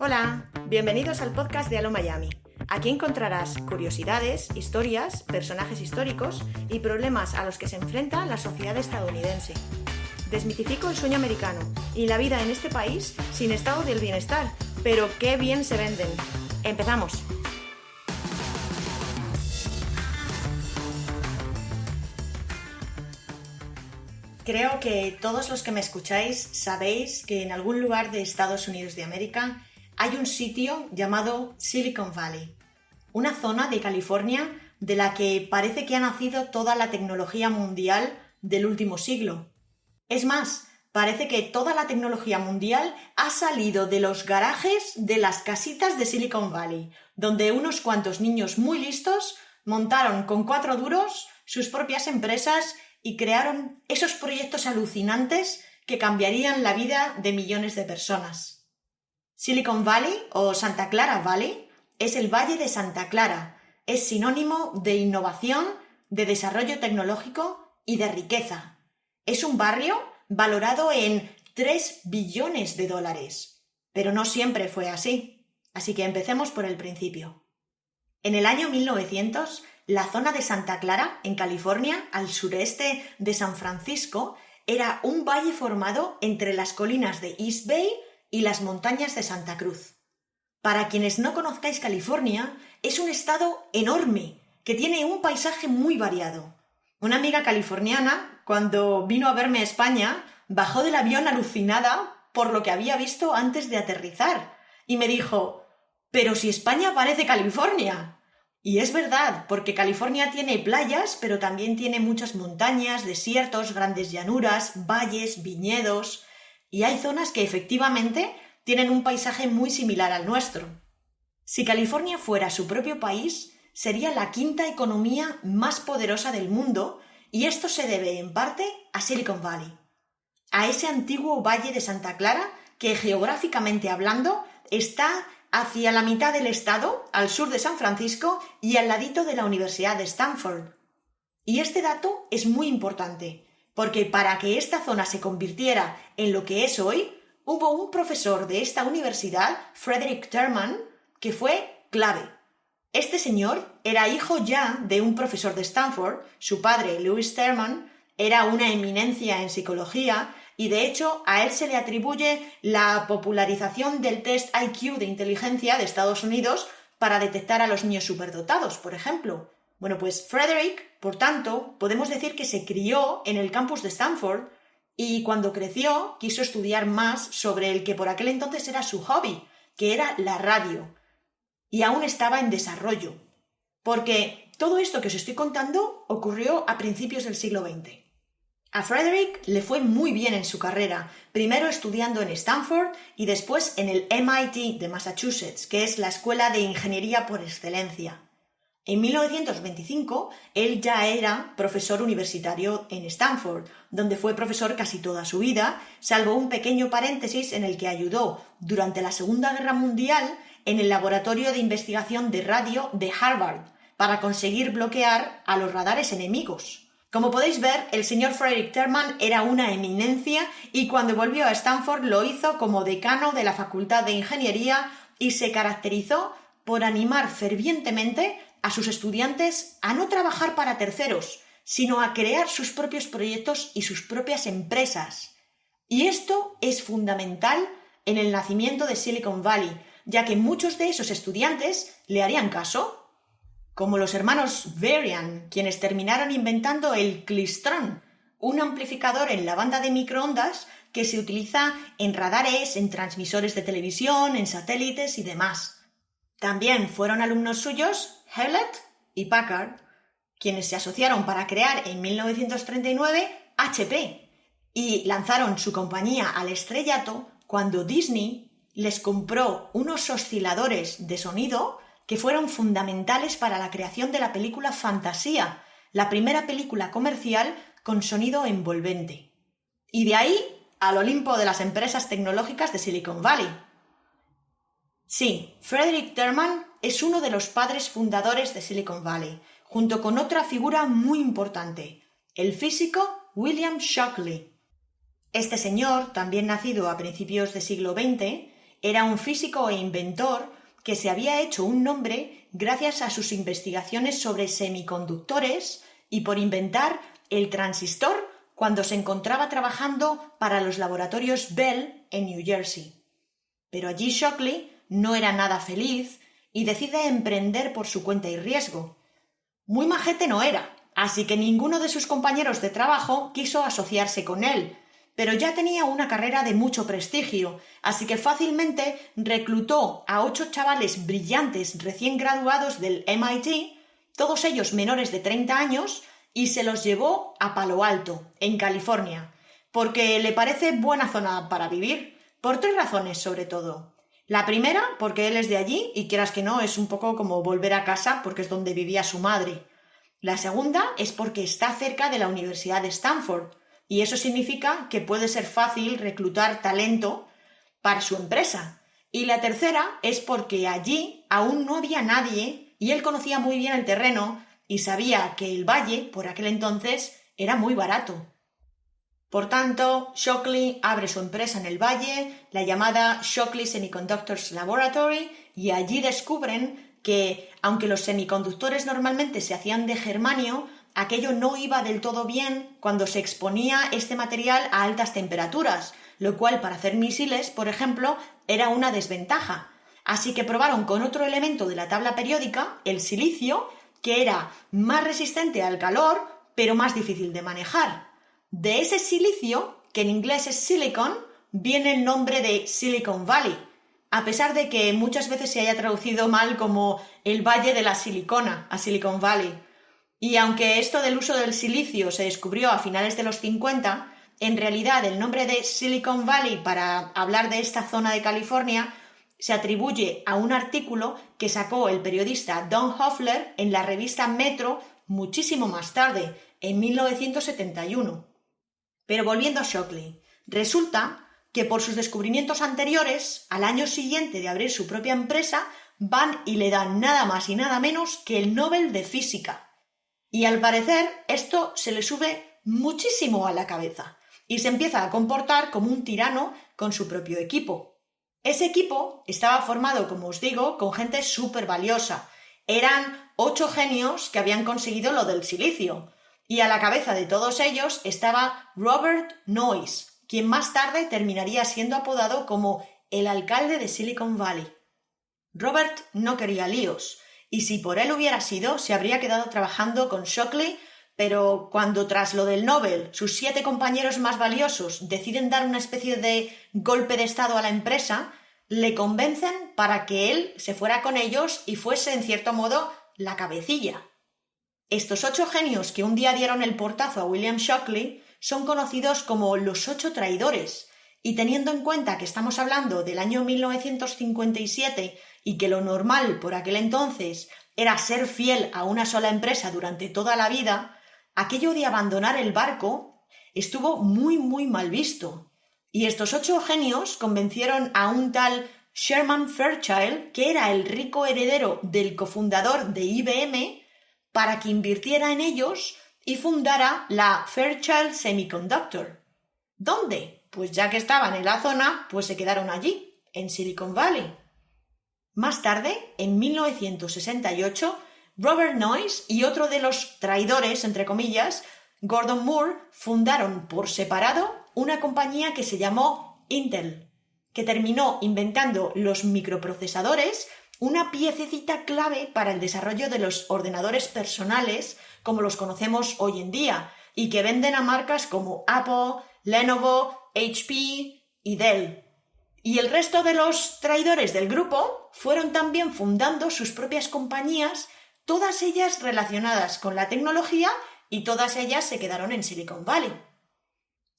Hola, bienvenidos al podcast de Halo Miami. Aquí encontrarás curiosidades, historias, personajes históricos y problemas a los que se enfrenta la sociedad estadounidense. Desmitifico el sueño americano y la vida en este país sin estado del bienestar, pero qué bien se venden. ¡Empezamos! Creo que todos los que me escucháis sabéis que en algún lugar de Estados Unidos de América hay un sitio llamado Silicon Valley, una zona de California de la que parece que ha nacido toda la tecnología mundial del último siglo. Es más, parece que toda la tecnología mundial ha salido de los garajes de las casitas de Silicon Valley, donde unos cuantos niños muy listos montaron con 4 duros sus propias empresas y crearon esos proyectos alucinantes que cambiarían la vida de millones de personas. Silicon Valley o Santa Clara Valley es el Valle de Santa Clara, es sinónimo de innovación, de desarrollo tecnológico y de riqueza. Es un barrio valorado en 3 billones de dólares, pero no siempre fue así. Así que empecemos por el principio. En el año 1900, la zona de Santa Clara, en California, al sureste de San Francisco, era un valle formado entre las colinas de East Bay y las montañas de Santa Cruz. Para quienes no conozcáis California, es un estado enorme, que tiene un paisaje muy variado. Una amiga californiana, cuando vino a verme a España, bajó del avión alucinada por lo que había visto antes de aterrizar, y me dijo: «¡Pero si España parece California!». Y es verdad, porque California tiene playas, pero también tiene muchas montañas, desiertos, grandes llanuras, valles, viñedos, y hay zonas que efectivamente tienen un paisaje muy similar al nuestro. Si California fuera su propio país, sería la 5ª economía más poderosa del mundo, y esto se debe en parte a Silicon Valley, a ese antiguo valle de Santa Clara que geográficamente hablando está hacia la mitad del estado, al sur de San Francisco y al ladito de la Universidad de Stanford. Y este dato es muy importante, porque para que esta zona se convirtiera en lo que es hoy, hubo un profesor de esta universidad, Frederick Terman, que fue clave. Este señor era hijo ya de un profesor de Stanford, su padre, Lewis Terman, era una eminencia en psicología y de hecho a él se le atribuye la popularización del test IQ de inteligencia de Estados Unidos para detectar a los niños superdotados, por ejemplo. Bueno, pues Frederick, por tanto, podemos decir que se crió en el campus de Stanford y cuando creció quiso estudiar más sobre el que por aquel entonces era su hobby, que era la radio. Y aún estaba en desarrollo, porque todo esto que os estoy contando ocurrió a principios del siglo XX. A Frederick le fue muy bien en su carrera, primero estudiando en Stanford y después en el MIT de Massachusetts, que es la escuela de ingeniería por excelencia. En 1925, él ya era profesor universitario en Stanford, donde fue profesor casi toda su vida, salvo un pequeño paréntesis en el que ayudó durante la Segunda Guerra Mundial en el laboratorio de investigación de radio de Harvard para conseguir bloquear a los radares enemigos. Como podéis ver, el señor Frederick Terman era una eminencia y cuando volvió a Stanford lo hizo como decano de la Facultad de Ingeniería y se caracterizó por animar fervientemente a sus estudiantes a no trabajar para terceros, sino a crear sus propios proyectos y sus propias empresas. Y esto es fundamental en el nacimiento de Silicon Valley, ya que muchos de esos estudiantes le harían caso, como los hermanos Varian, quienes terminaron inventando el clistrón, un amplificador en la banda de microondas que se utiliza en radares, en transmisores de televisión, en satélites y demás. También fueron alumnos suyos Hewlett y Packard, quienes se asociaron para crear en 1939 HP y lanzaron su compañía al estrellato cuando Disney les compró unos osciladores de sonido que fueron fundamentales para la creación de la película Fantasía, la primera película comercial con sonido envolvente. Y de ahí al Olimpo de las empresas tecnológicas de Silicon Valley. Sí, Frederick Terman es uno de los padres fundadores de Silicon Valley, junto con otra figura muy importante, el físico William Shockley. Este señor, también nacido a principios del siglo XX, era un físico e inventor que se había hecho un nombre gracias a sus investigaciones sobre semiconductores y por inventar el transistor cuando se encontraba trabajando para los laboratorios Bell en New Jersey. Pero allí Shockley no era nada feliz y decide emprender por su cuenta y riesgo. Muy majete no era, así que ninguno de sus compañeros de trabajo quiso asociarse con él, pero ya tenía una carrera de mucho prestigio, así que fácilmente reclutó a 8 chavales brillantes recién graduados del MIT, todos ellos menores de 30 años, y se los llevó a Palo Alto, en California, porque le parece buena zona para vivir, por 3 razones sobre todo. La primera, porque él es de allí y quieras que no, es un poco como volver a casa porque es donde vivía su madre. La segunda es porque está cerca de la Universidad de Stanford y eso significa que puede ser fácil reclutar talento para su empresa. Y la tercera es porque allí aún no había nadie y él conocía muy bien el terreno y sabía que el valle, por aquel entonces, era muy barato. Por tanto, Shockley abre su empresa en el valle, la llamada Shockley Semiconductors Laboratory, y allí descubren que, aunque los semiconductores normalmente se hacían de germanio, aquello no iba del todo bien cuando se exponía este material a altas temperaturas, lo cual para hacer misiles, por ejemplo, era una desventaja. Así que probaron con otro elemento de la tabla periódica, el silicio, que era más resistente al calor, pero más difícil de manejar. De ese silicio, que en inglés es silicon, viene el nombre de Silicon Valley, a pesar de que muchas veces se haya traducido mal como el Valle de la Silicona, a Silicon Valley. Y aunque esto del uso del silicio se descubrió a finales de los 50, en realidad el nombre de Silicon Valley para hablar de esta zona de California se atribuye a un artículo que sacó el periodista Don Hoffler en la revista Metro muchísimo más tarde, en 1971. Pero volviendo a Shockley, resulta que por sus descubrimientos anteriores, al año siguiente de abrir su propia empresa, van y le dan nada más y nada menos que el Nobel de Física. Y al parecer esto se le sube muchísimo a la cabeza y se empieza a comportar como un tirano con su propio equipo. Ese equipo estaba formado, como os digo, con gente súper valiosa. Eran 8 genios que habían conseguido lo del silicio. Y a la cabeza de todos ellos estaba Robert Noyce, quien más tarde terminaría siendo apodado como el alcalde de Silicon Valley. Robert no quería líos, y si por él hubiera sido, se habría quedado trabajando con Shockley, pero cuando tras lo del Nobel sus 7 compañeros más valiosos deciden dar una especie de golpe de estado a la empresa, le convencen para que él se fuera con ellos y fuese, en cierto modo, la cabecilla. Estos 8 genios que un día dieron el portazo a William Shockley son conocidos como los 8 traidores, y teniendo en cuenta que estamos hablando del año 1957 y que lo normal por aquel entonces era ser fiel a una sola empresa durante toda la vida, aquello de abandonar el barco estuvo muy mal visto. Y estos 8 genios convencieron a un tal Sherman Fairchild, que era el rico heredero del cofundador de IBM, para que invirtiera en ellos y fundara la Fairchild Semiconductor. ¿Dónde? Pues ya que estaban en la zona, pues se quedaron allí, en Silicon Valley. Más tarde, en 1968, Robert Noyce y otro de los traidores, entre comillas, Gordon Moore, fundaron por separado una compañía que se llamó Intel, que terminó inventando los microprocesadores, una piececita clave para el desarrollo de los ordenadores personales como los conocemos hoy en día y que venden a marcas como Apple, Lenovo, HP y Dell. Y el resto de los traidores del grupo fueron también fundando sus propias compañías, todas ellas relacionadas con la tecnología y todas ellas se quedaron en Silicon Valley.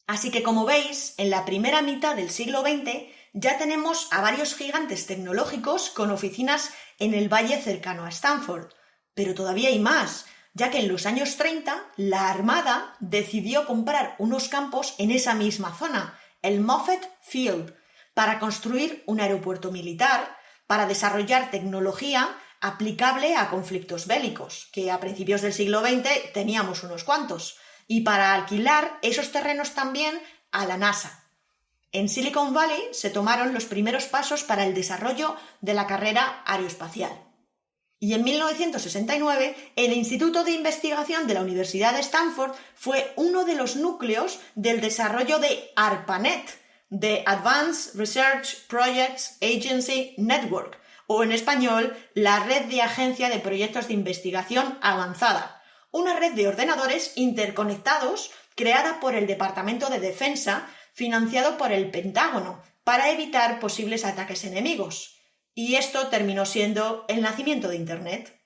Así que como veis, en la primera mitad del siglo XX ya tenemos a varios gigantes tecnológicos con oficinas en el valle cercano a Stanford. Pero todavía hay más, ya que en los años 30 la Armada decidió comprar unos campos en esa misma zona, el Moffett Field, para construir un aeropuerto militar, para desarrollar tecnología aplicable a conflictos bélicos, que a principios del siglo XX teníamos unos cuantos, y para alquilar esos terrenos también a la NASA. En Silicon Valley se tomaron los primeros pasos para el desarrollo de la carrera aeroespacial. Y en 1969, el Instituto de Investigación de la Universidad de Stanford fue uno de los núcleos del desarrollo de ARPANET, de Advanced Research Projects Agency Network, o en español, la Red de Agencia de Proyectos de Investigación Avanzada, una red de ordenadores interconectados creada por el Departamento de Defensa, financiado por el Pentágono, para evitar posibles ataques enemigos. Y esto terminó siendo el nacimiento de Internet.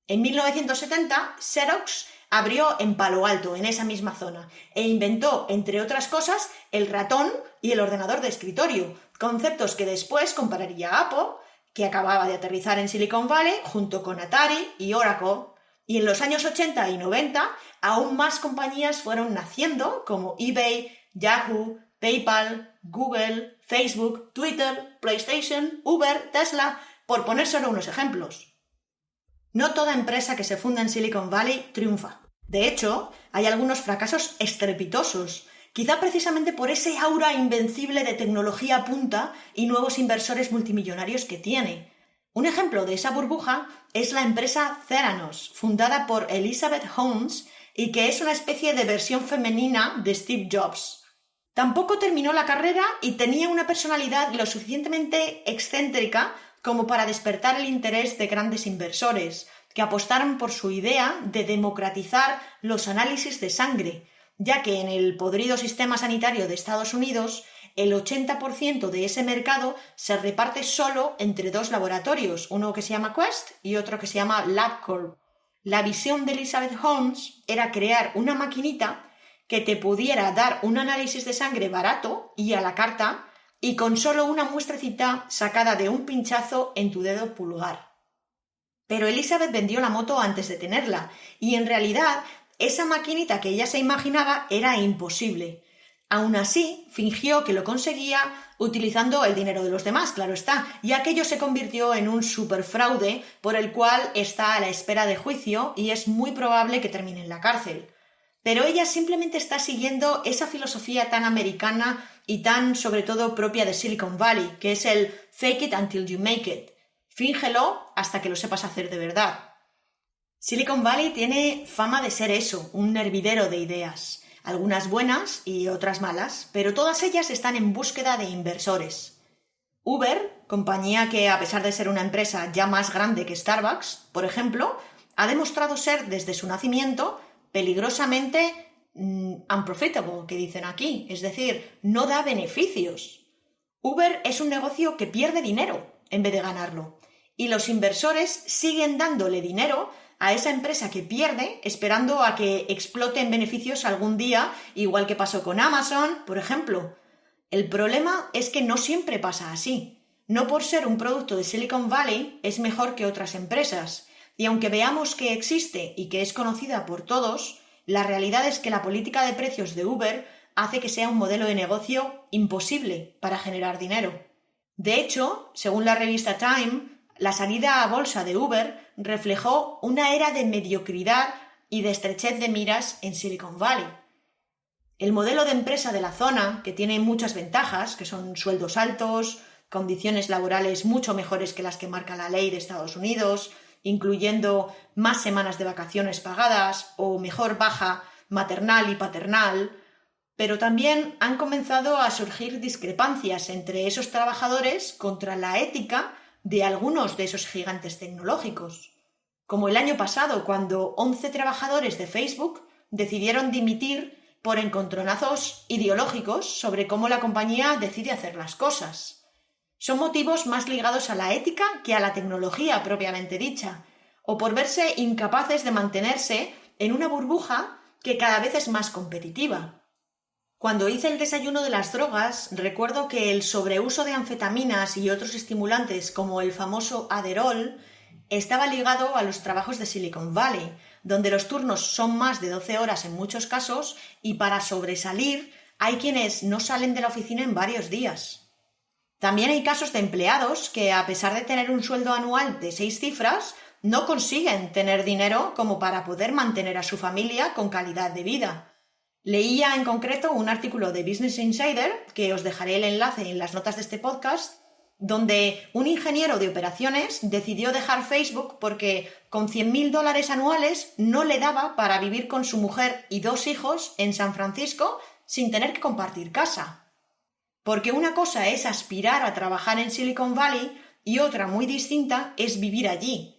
En 1970, Xerox abrió en Palo Alto, en esa misma zona, e inventó, entre otras cosas, el ratón y el ordenador de escritorio, conceptos que después compraría Apple, que acababa de aterrizar en Silicon Valley, junto con Atari y Oracle. Y en los años 80 y 90, aún más compañías fueron naciendo, como eBay, Yahoo, PayPal, Google, Facebook, Twitter, PlayStation, Uber, Tesla, por poner solo unos ejemplos. No toda empresa que se funda en Silicon Valley triunfa. De hecho, hay algunos fracasos estrepitosos, quizá precisamente por ese aura invencible de tecnología punta y nuevos inversores multimillonarios que tiene. Un ejemplo de esa burbuja es la empresa Theranos, fundada por Elizabeth Holmes y que es una especie de versión femenina de Steve Jobs. Tampoco terminó la carrera y tenía una personalidad lo suficientemente excéntrica como para despertar el interés de grandes inversores, que apostaron por su idea de democratizar los análisis de sangre, ya que en el podrido sistema sanitario de Estados Unidos el 80% de ese mercado se reparte solo entre dos laboratorios, uno que se llama Quest y otro que se llama LabCorp. La visión de Elizabeth Holmes era crear una maquinita que te pudiera dar un análisis de sangre barato y a la carta y con solo una muestrecita sacada de un pinchazo en tu dedo pulgar. Pero Elizabeth vendió la moto antes de tenerla y en realidad esa maquinita que ella se imaginaba era imposible. Aún así, fingió que lo conseguía utilizando el dinero de los demás, claro está, y aquello se convirtió en un superfraude por el cual está a la espera de juicio y es muy probable que termine en la cárcel. Pero ella simplemente está siguiendo esa filosofía tan americana y tan, sobre todo, propia de Silicon Valley, que es el fake it until you make it. Fíngelo hasta que lo sepas hacer de verdad. Silicon Valley tiene fama de ser eso, un hervidero de ideas, algunas buenas y otras malas, pero todas ellas están en búsqueda de inversores. Uber, compañía que a pesar de ser una empresa ya más grande que Starbucks, por ejemplo, ha demostrado ser desde su nacimiento peligrosamente unprofitable, que dicen aquí, es decir, no da beneficios. Uber es un negocio que pierde dinero en vez de ganarlo, y los inversores siguen dándole dinero a esa empresa que pierde, esperando a que explote en beneficios algún día, igual que pasó con Amazon, por ejemplo. El problema es que no siempre pasa así. No por ser un producto de Silicon Valley es mejor que otras empresas. Y aunque veamos que existe y que es conocida por todos, la realidad es que la política de precios de Uber hace que sea un modelo de negocio imposible para generar dinero. De hecho, según la revista Time, la salida a bolsa de Uber reflejó una era de mediocridad y de estrechez de miras en Silicon Valley. El modelo de empresa de la zona, que tiene muchas ventajas, que son sueldos altos, condiciones laborales mucho mejores que las que marca la ley de Estados Unidos, incluyendo más semanas de vacaciones pagadas o mejor baja maternal y paternal, pero también han comenzado a surgir discrepancias entre esos trabajadores contra la ética de algunos de esos gigantes tecnológicos, como el año pasado cuando 11 trabajadores de Facebook decidieron dimitir por encontronazos ideológicos sobre cómo la compañía decide hacer las cosas. Son motivos más ligados a la ética que a la tecnología propiamente dicha, o por verse incapaces de mantenerse en una burbuja que cada vez es más competitiva. Cuando hice el desayuno de las drogas, recuerdo que el sobreuso de anfetaminas y otros estimulantes como el famoso Adderall estaba ligado a los trabajos de Silicon Valley, donde los turnos son más de 12 horas en muchos casos y para sobresalir hay quienes no salen de la oficina en varios días. También hay casos de empleados que, a pesar de tener un sueldo anual de 6 cifras, no consiguen tener dinero como para poder mantener a su familia con calidad de vida. Leía en concreto un artículo de Business Insider, que os dejaré el enlace en las notas de este podcast, donde un ingeniero de operaciones decidió dejar Facebook porque con $100.000 anuales no le daba para vivir con su mujer y 2 hijos en San Francisco sin tener que compartir casa. Porque una cosa es aspirar a trabajar en Silicon Valley y otra muy distinta es vivir allí.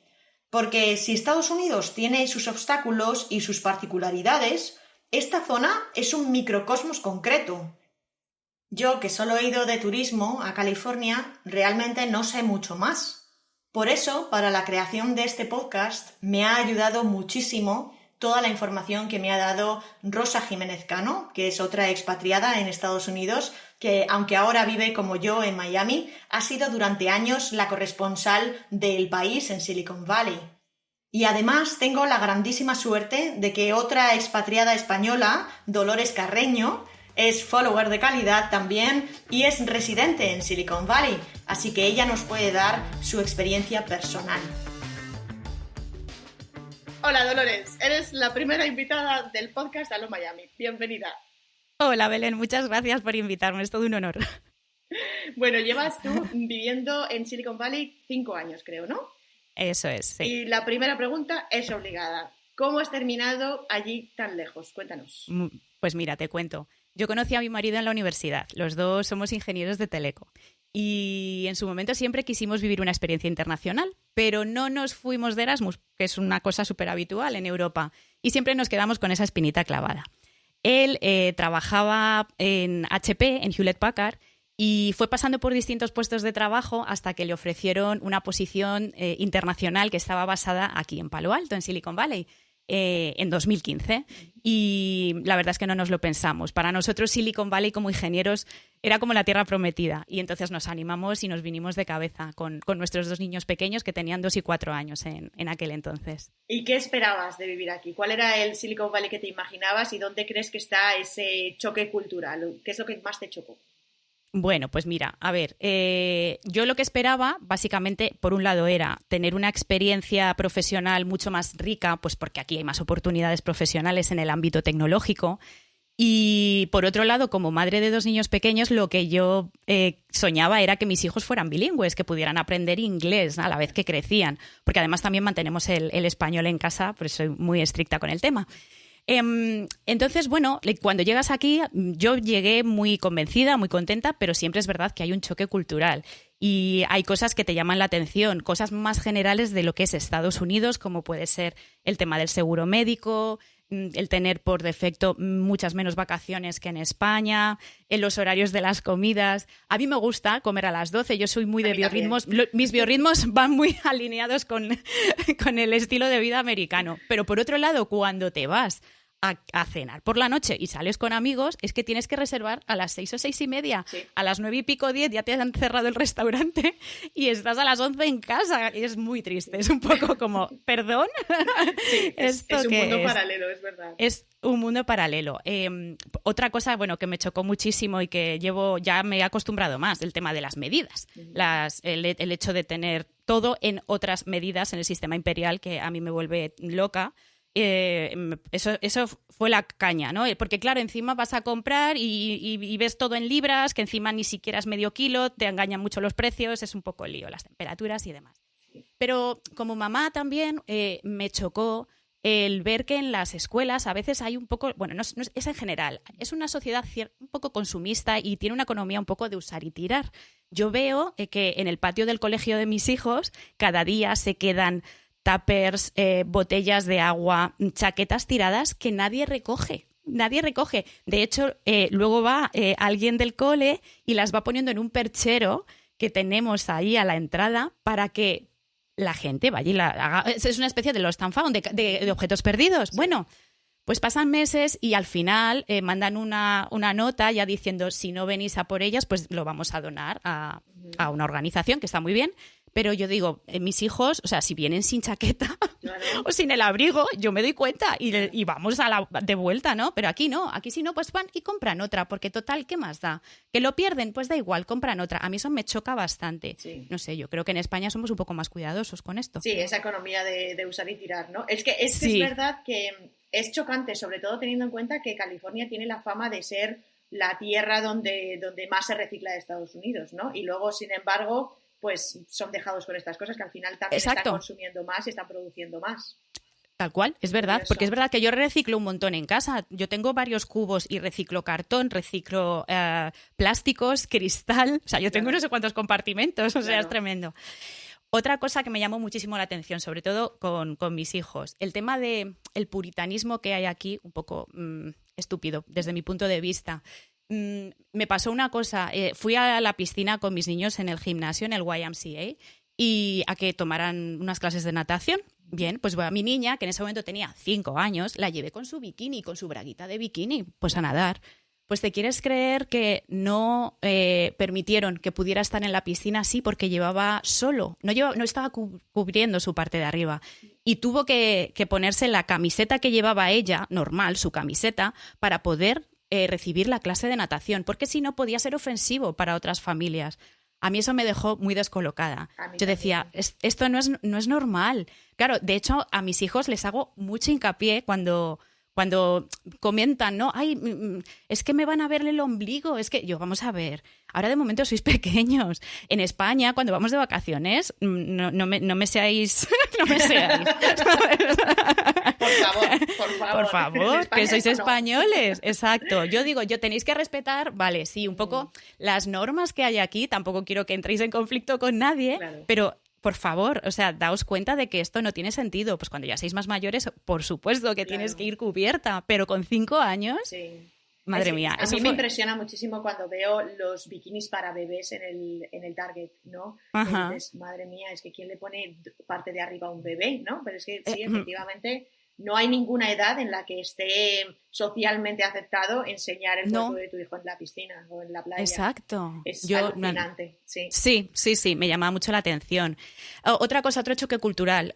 Porque si Estados Unidos tiene sus obstáculos y sus particularidades, esta zona es un microcosmos concreto. Yo, que solo he ido de turismo a California, realmente no sé mucho más. Por eso, para la creación de este podcast, me ha ayudado muchísimo toda la información que me ha dado Rosa Jiménez Cano, que es otra expatriada en Estados Unidos, que aunque ahora vive como yo en Miami, ha sido durante años la corresponsal del país en Silicon Valley. Y además tengo la grandísima suerte de que otra expatriada española, Dolores Carreño, es follower de calidad también y es residente en Silicon Valley, así que ella nos puede dar su experiencia personal. Hola Dolores, eres la primera invitada del podcast Aló Miami. Bienvenida. Hola Belén, muchas gracias por invitarme, es todo un honor. Bueno, llevas tú viviendo en Silicon Valley 5 años, creo, ¿no? Eso es, sí. Y la primera pregunta es obligada. ¿Cómo has terminado allí tan lejos? Cuéntanos. Pues mira, te cuento. Yo conocí a mi marido en la universidad. Los dos somos ingenieros de teleco. Y en su momento siempre quisimos vivir una experiencia internacional, pero no nos fuimos de Erasmus, que es una cosa súper habitual en Europa. Y siempre nos quedamos con esa espinita clavada. Él trabajaba en HP, en Hewlett Packard, y fue pasando por distintos puestos de trabajo hasta que le ofrecieron una posición internacional que estaba basada aquí en Palo Alto, en Silicon Valley, en 2015. Y la verdad es que no nos lo pensamos. Para nosotros Silicon Valley como ingenieros era como la tierra prometida. Y entonces nos animamos y nos vinimos de cabeza con nuestros 2 niños pequeños que tenían 2 y 4 años en aquel entonces. ¿Y qué esperabas de vivir aquí? ¿Cuál era el Silicon Valley que te imaginabas y dónde crees que está ese choque cultural? ¿Qué es lo que más te chocó? Bueno, pues mira, a ver, yo lo que esperaba, básicamente, por un lado era tener una experiencia profesional mucho más rica, pues porque aquí hay más oportunidades profesionales en el ámbito tecnológico. Y por otro lado, como madre de 2 niños pequeños, lo que yo soñaba era que mis hijos fueran bilingües, que pudieran aprender inglés a la vez que crecían, porque además también mantenemos el español en casa, pues soy muy estricta con el tema. Entonces, bueno, cuando llegas aquí, yo llegué muy convencida, muy contenta, pero siempre es verdad que hay un choque cultural y hay cosas que te llaman la atención, cosas más generales de lo que es Estados Unidos, como puede ser el tema del seguro médico, el tener por defecto muchas menos vacaciones que en España, en los horarios de las comidas. A mí me gusta comer a las 12, yo soy muy de biorritmos, mis biorritmos van muy alineados con el estilo de vida americano. Pero por otro lado, cuando te vas a cenar por la noche y sales con amigos, es que tienes que reservar a las 6 o 6:30. Sí. A las 9 y pico, 10 ya te han cerrado el restaurante y estás a las 11 en casa. Y es muy triste, es un poco como, ¿perdón? Sí, es un mundo paralelo, es verdad. Es un mundo paralelo. Otra cosa, bueno, que me chocó muchísimo y que ya me he acostumbrado más, el tema de las medidas. El hecho de tener todo en otras medidas en el sistema imperial que a mí me vuelve loca. Eso fue la caña, ¿no? Porque claro, encima vas a comprar y ves todo en libras, que encima ni siquiera es medio kilo, te engañan mucho los precios, es un poco lío, las temperaturas y demás. Pero como mamá también me chocó el ver que en las escuelas a veces hay un poco, bueno, no es en general, es una sociedad un poco consumista y tiene una economía un poco de usar y tirar. Yo veo que en el patio del colegio de mis hijos cada día se quedan tuppers, botellas de agua, chaquetas tiradas que nadie recoge. Nadie recoge. De hecho, luego va alguien del cole y las va poniendo en un perchero que tenemos ahí a la entrada para que la gente vaya y la haga. Es una especie de lost and found, de objetos perdidos. Bueno, pues pasan meses y al final mandan una nota ya diciendo si no venís a por ellas, pues lo vamos a donar a una organización, que está muy bien. Pero yo digo, mis hijos, o sea, si vienen sin chaqueta, Claro. o sin el abrigo, yo me doy cuenta y vamos de vuelta, ¿no? Pero aquí no, aquí si no, pues van y compran otra, porque total, ¿qué más da? ¿Que lo pierden? Pues da igual, compran otra. A mí eso me choca bastante. Sí. No sé, yo creo que en España somos un poco más cuidadosos con esto. Sí, esa economía de usar y tirar, ¿no? Es que es verdad que es chocante, sobre todo teniendo en cuenta que California tiene la fama de ser la tierra donde más se recicla de Estados Unidos, ¿no? Y luego, sin embargo, pues son dejados con estas cosas que al final también están consumiendo más y están produciendo más. Tal cual, es verdad, porque es verdad que yo reciclo un montón en casa. Yo tengo varios cubos y reciclo cartón, reciclo plásticos, cristal. O sea, yo tengo no sé cuántos compartimentos, o sea, es tremendo. Otra cosa que me llamó muchísimo la atención, sobre todo con mis hijos, el tema del puritanismo que hay aquí, un poco estúpido desde mi punto de vista. Me pasó una cosa, fui a la piscina con mis niños en el gimnasio, en el YMCA, y a que tomaran unas clases de natación. Bien, pues a mi niña, que en ese momento tenía 5 años, la llevé con su bikini, con su braguita de bikini, pues a nadar. Pues te quieres creer que no permitieron que pudiera estar en la piscina así porque llevaba solo, no estaba cubriendo su parte de arriba y tuvo que ponerse la camiseta que llevaba ella, normal, su camiseta, para poder recibir la clase de natación, porque si no podía ser ofensivo para otras familias. A mí eso me dejó muy descolocada. Yo decía, esto no es normal. Claro, de hecho, a mis hijos les hago mucho hincapié cuando comentan, ¿no? Ay, es que me van a ver el ombligo. Es que vamos a ver, ahora de momento sois pequeños. En España, cuando vamos de vacaciones, no me seáis... No me seáis. Por favor, que sois españoles. Exacto. Yo digo, tenéis que respetar, vale, sí, un poco las normas que hay aquí. Tampoco quiero que entréis en conflicto con nadie, pero... Por favor, o sea, daos cuenta de que esto no tiene sentido. Pues cuando ya seáis más mayores, por supuesto que tienes que ir cubierta, pero con 5 años... Sí. Madre mía. A mí me impresiona muchísimo cuando veo los bikinis para bebés en el Target, ¿no? Ajá. Y dices, madre mía, es que ¿quién le pone parte de arriba a un bebé, no? Pero es que sí, efectivamente... No hay ninguna edad en la que esté socialmente aceptado enseñar el cuerpo de tu hijo en la piscina o en la playa. Exacto. Es alucinante. Sí, me llama mucho la atención. Otro choque cultural.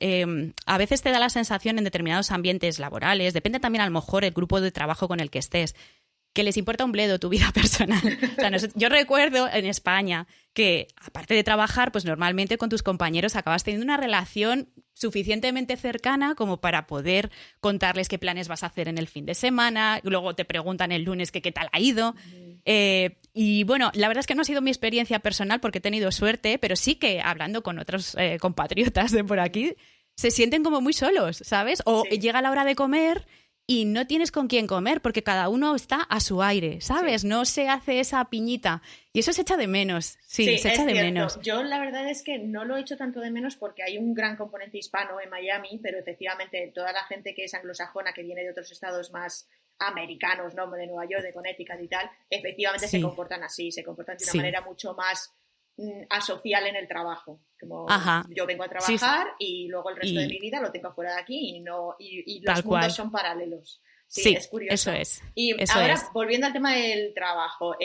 A veces te da la sensación en determinados ambientes laborales, depende también a lo mejor el grupo de trabajo con el que estés, que les importa un bledo tu vida personal. O sea, yo recuerdo en España que, aparte de trabajar, pues normalmente con tus compañeros acabas teniendo una relación suficientemente cercana como para poder contarles qué planes vas a hacer en el fin de semana, luego te preguntan el lunes qué tal ha ido. Y bueno, la verdad es que no ha sido mi experiencia personal porque he tenido suerte, pero sí que hablando con otros compatriotas de por aquí, se sienten como muy solos, ¿sabes? O llega la hora de comer y no tienes con quién comer porque cada uno está a su aire, ¿sabes? Sí. No se hace esa piñita. Y eso se echa de menos. Sí, se echa de menos. Yo la verdad es que no lo he hecho tanto de menos porque hay un gran componente hispano en Miami, pero efectivamente toda la gente que es anglosajona, que viene de otros estados más americanos, ¿no? De Nueva York, de Connecticut y tal, efectivamente se comportan así, se comportan de una manera mucho más asocial en el trabajo. Como yo vengo a trabajar y luego el resto de mi vida lo tengo fuera de aquí y los mundos son paralelos. Sí, es curioso. Eso es. Y eso ahora, es. volviendo al tema del trabajo,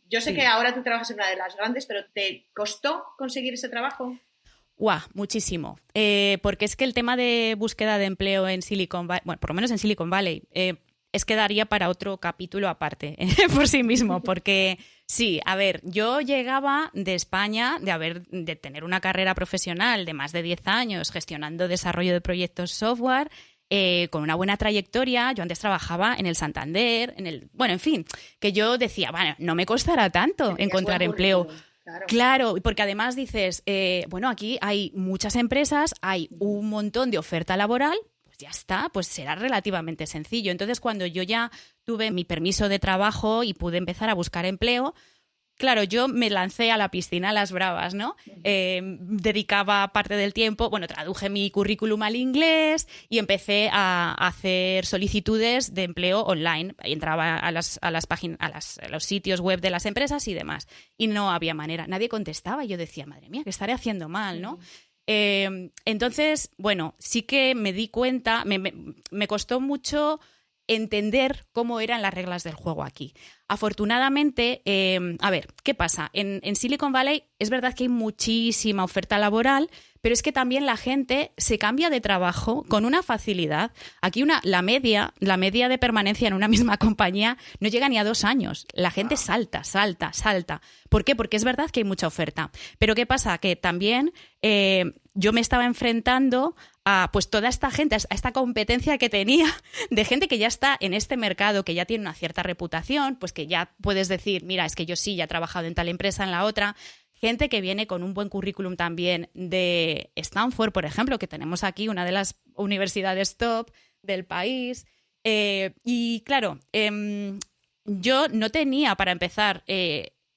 yo sé que ahora tú trabajas en una de las grandes, pero ¿te costó conseguir ese trabajo? Muchísimo. Porque es que el tema de búsqueda de empleo en Silicon Valley, bueno, por lo menos en Silicon Valley, es que daría para otro capítulo aparte por sí mismo, porque sí, a ver, yo llegaba de España de tener una carrera profesional de más de 10 años gestionando desarrollo de proyectos software, con una buena trayectoria. Yo antes trabajaba en el Santander, bueno, en fin, que yo decía, bueno, no me costará tanto encontrar empleo. Claro, porque además dices, bueno, aquí hay muchas empresas, hay un montón de oferta laboral, pues ya está, pues será relativamente sencillo. Entonces, cuando yo ya tuve mi permiso de trabajo y pude empezar a buscar empleo, claro, yo me lancé a la piscina a las bravas, ¿no? Dedicaba parte del tiempo, bueno, traduje mi currículum al inglés y empecé a hacer solicitudes de empleo online. Y entraba a las páginas, a los sitios web de las empresas y demás. Y no había manera, nadie contestaba. Y yo decía, madre mía, ¿qué estaré haciendo mal, no? Entonces, bueno, sí que me di cuenta, me costó mucho entender cómo eran las reglas del juego aquí. Afortunadamente, a ver, ¿qué pasa? En Silicon Valley es verdad que hay muchísima oferta laboral, pero es que también la gente se cambia de trabajo con una facilidad. Aquí la media de permanencia en una misma compañía no llega ni a 2 años. La gente salta. ¿Por qué? Porque es verdad que hay mucha oferta. Pero ¿qué pasa? Que también yo me estaba enfrentando a pues toda esta gente, a esta competencia que tenía de gente que ya está en este mercado, que ya tiene una cierta reputación, pues que ya puedes decir, mira, es que yo sí, ya he trabajado en tal empresa, en la otra. Gente que viene con un buen currículum también de Stanford, por ejemplo, que tenemos aquí, una de las universidades top del país. Y claro, yo no tenía, para empezar,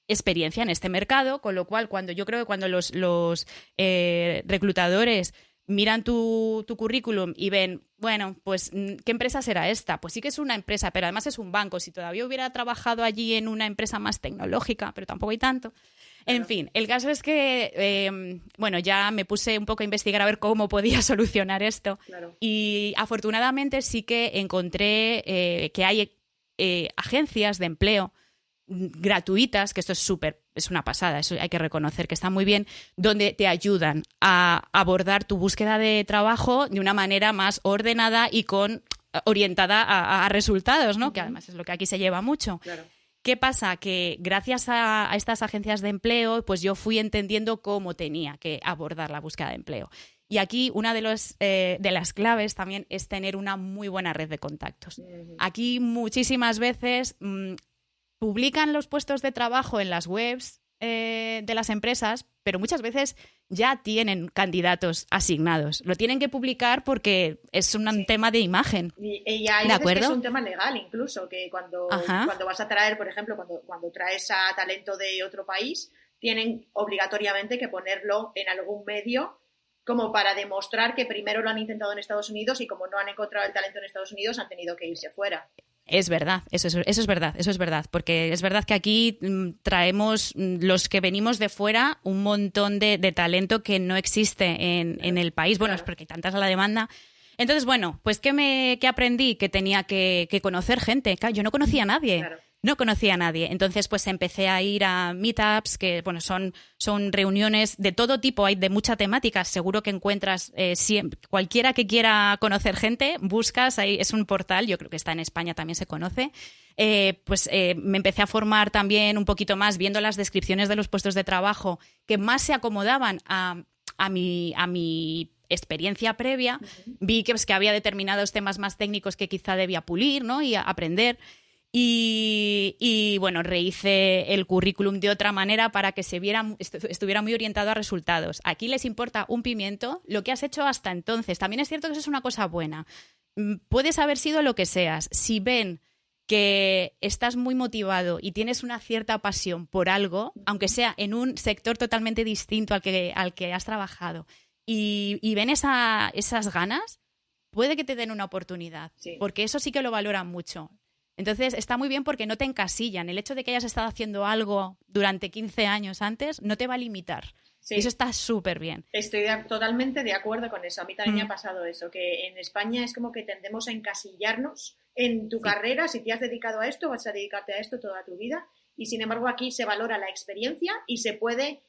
experiencia en este mercado, con lo cual yo creo que cuando los reclutadores miran tu currículum y ven, bueno, pues, ¿qué empresa será esta? Pues sí que es una empresa, pero además es un banco. Si todavía hubiera trabajado allí en una empresa más tecnológica, pero tampoco hay tanto. En fin, el caso es que, ya me puse un poco a investigar a ver cómo podía solucionar esto. Claro. Y afortunadamente sí que encontré que hay agencias de empleo gratuitas, que esto es una pasada, eso hay que reconocer que está muy bien, donde te ayudan a abordar tu búsqueda de trabajo de una manera más ordenada y orientada a resultados, ¿no? Que además es lo que aquí se lleva mucho. Claro. ¿Qué pasa? Que gracias a estas agencias de empleo, pues yo fui entendiendo cómo tenía que abordar la búsqueda de empleo. Y aquí una de las claves también es tener una muy buena red de contactos. Aquí muchísimas veces publican los puestos de trabajo en las webs de las empresas, pero muchas veces ya tienen candidatos asignados. Lo tienen que publicar porque es un tema de imagen. Y hay ¿De veces acuerdo? que es un tema legal incluso, que cuando vas a traer, por ejemplo, cuando traes a talento de otro país, tienen obligatoriamente que ponerlo en algún medio como para demostrar que primero lo han intentado en Estados Unidos y como no han encontrado el talento en Estados Unidos han tenido que irse fuera. Es verdad, eso es verdad, porque es verdad que aquí traemos, los que venimos de fuera, un montón de talento que no existe en el país. Bueno, es porque hay tanta la demanda. Entonces, bueno, pues ¿qué aprendí? Que tenía que conocer gente. Yo no conocía a nadie. Claro. No conocía a nadie. Entonces, pues empecé a ir a meetups, que bueno, son reuniones de todo tipo, hay de mucha temática. Seguro que encuentras cualquiera que quiera conocer gente, buscas, ahí es un portal, yo creo que está en España, también se conoce. Me empecé a formar también un poquito más, viendo las descripciones de los puestos de trabajo que más se acomodaban a mi experiencia previa. Vi que había determinados temas más técnicos que quizá debía pulir, ¿no? Y aprender. Y bueno, rehice el currículum de otra manera para que estuviera muy orientado a resultados. Aquí les importa un pimiento lo que has hecho hasta entonces. También es cierto que eso es una cosa buena. Puedes haber sido lo que seas. Si ven que estás muy motivado y tienes una cierta pasión por algo, aunque sea en un sector totalmente distinto al que has trabajado, y ven esas ganas, puede que te den una oportunidad, sí. Porque eso sí que lo valoran mucho. Entonces, está muy bien porque no te encasillan. El hecho de que hayas estado haciendo algo durante 15 años antes no te va a limitar. Sí. Eso está súper bien. Estoy totalmente de acuerdo con eso. A mí también me ha pasado eso, que en España es como que tendemos a encasillarnos en tu carrera. Si te has dedicado a esto, vas a dedicarte a esto toda tu vida. Y sin embargo, aquí se valora la experiencia y se puede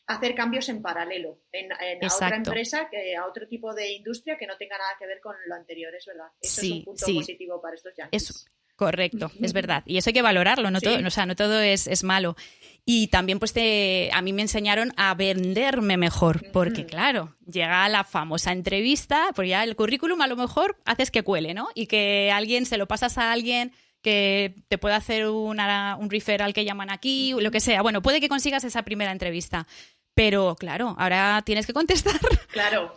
hacer cambios en paralelo a otra empresa, a otro tipo de industria que no tenga nada que ver con lo anterior. Es verdad. Eso es un punto positivo para estos yankees. Eso. Correcto, es verdad. Y eso hay que valorarlo, no todo es malo. Y también pues a mí me enseñaron a venderme mejor, porque claro, llega la famosa entrevista, pues ya el currículum a lo mejor haces que cuele, ¿no? Y que se lo pasas a alguien que te pueda hacer un referral que llaman aquí, lo que sea. Bueno, puede que consigas esa primera entrevista. Pero, claro, ahora tienes que contestar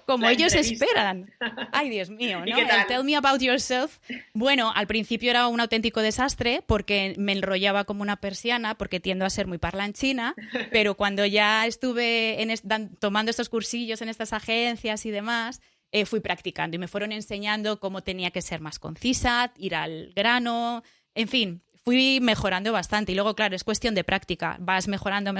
como ellos esperan. Ay, Dios mío, ¿no? El tell me about yourself. Bueno, al principio era un auténtico desastre porque me enrollaba como una persiana porque tiendo a ser muy parlanchina, pero cuando ya estuve tomando estos cursillos en estas agencias y demás, fui practicando y me fueron enseñando cómo tenía que ser más concisa, ir al grano, en fin, fui mejorando bastante. Y luego, claro, es cuestión de práctica. Vas mejorando.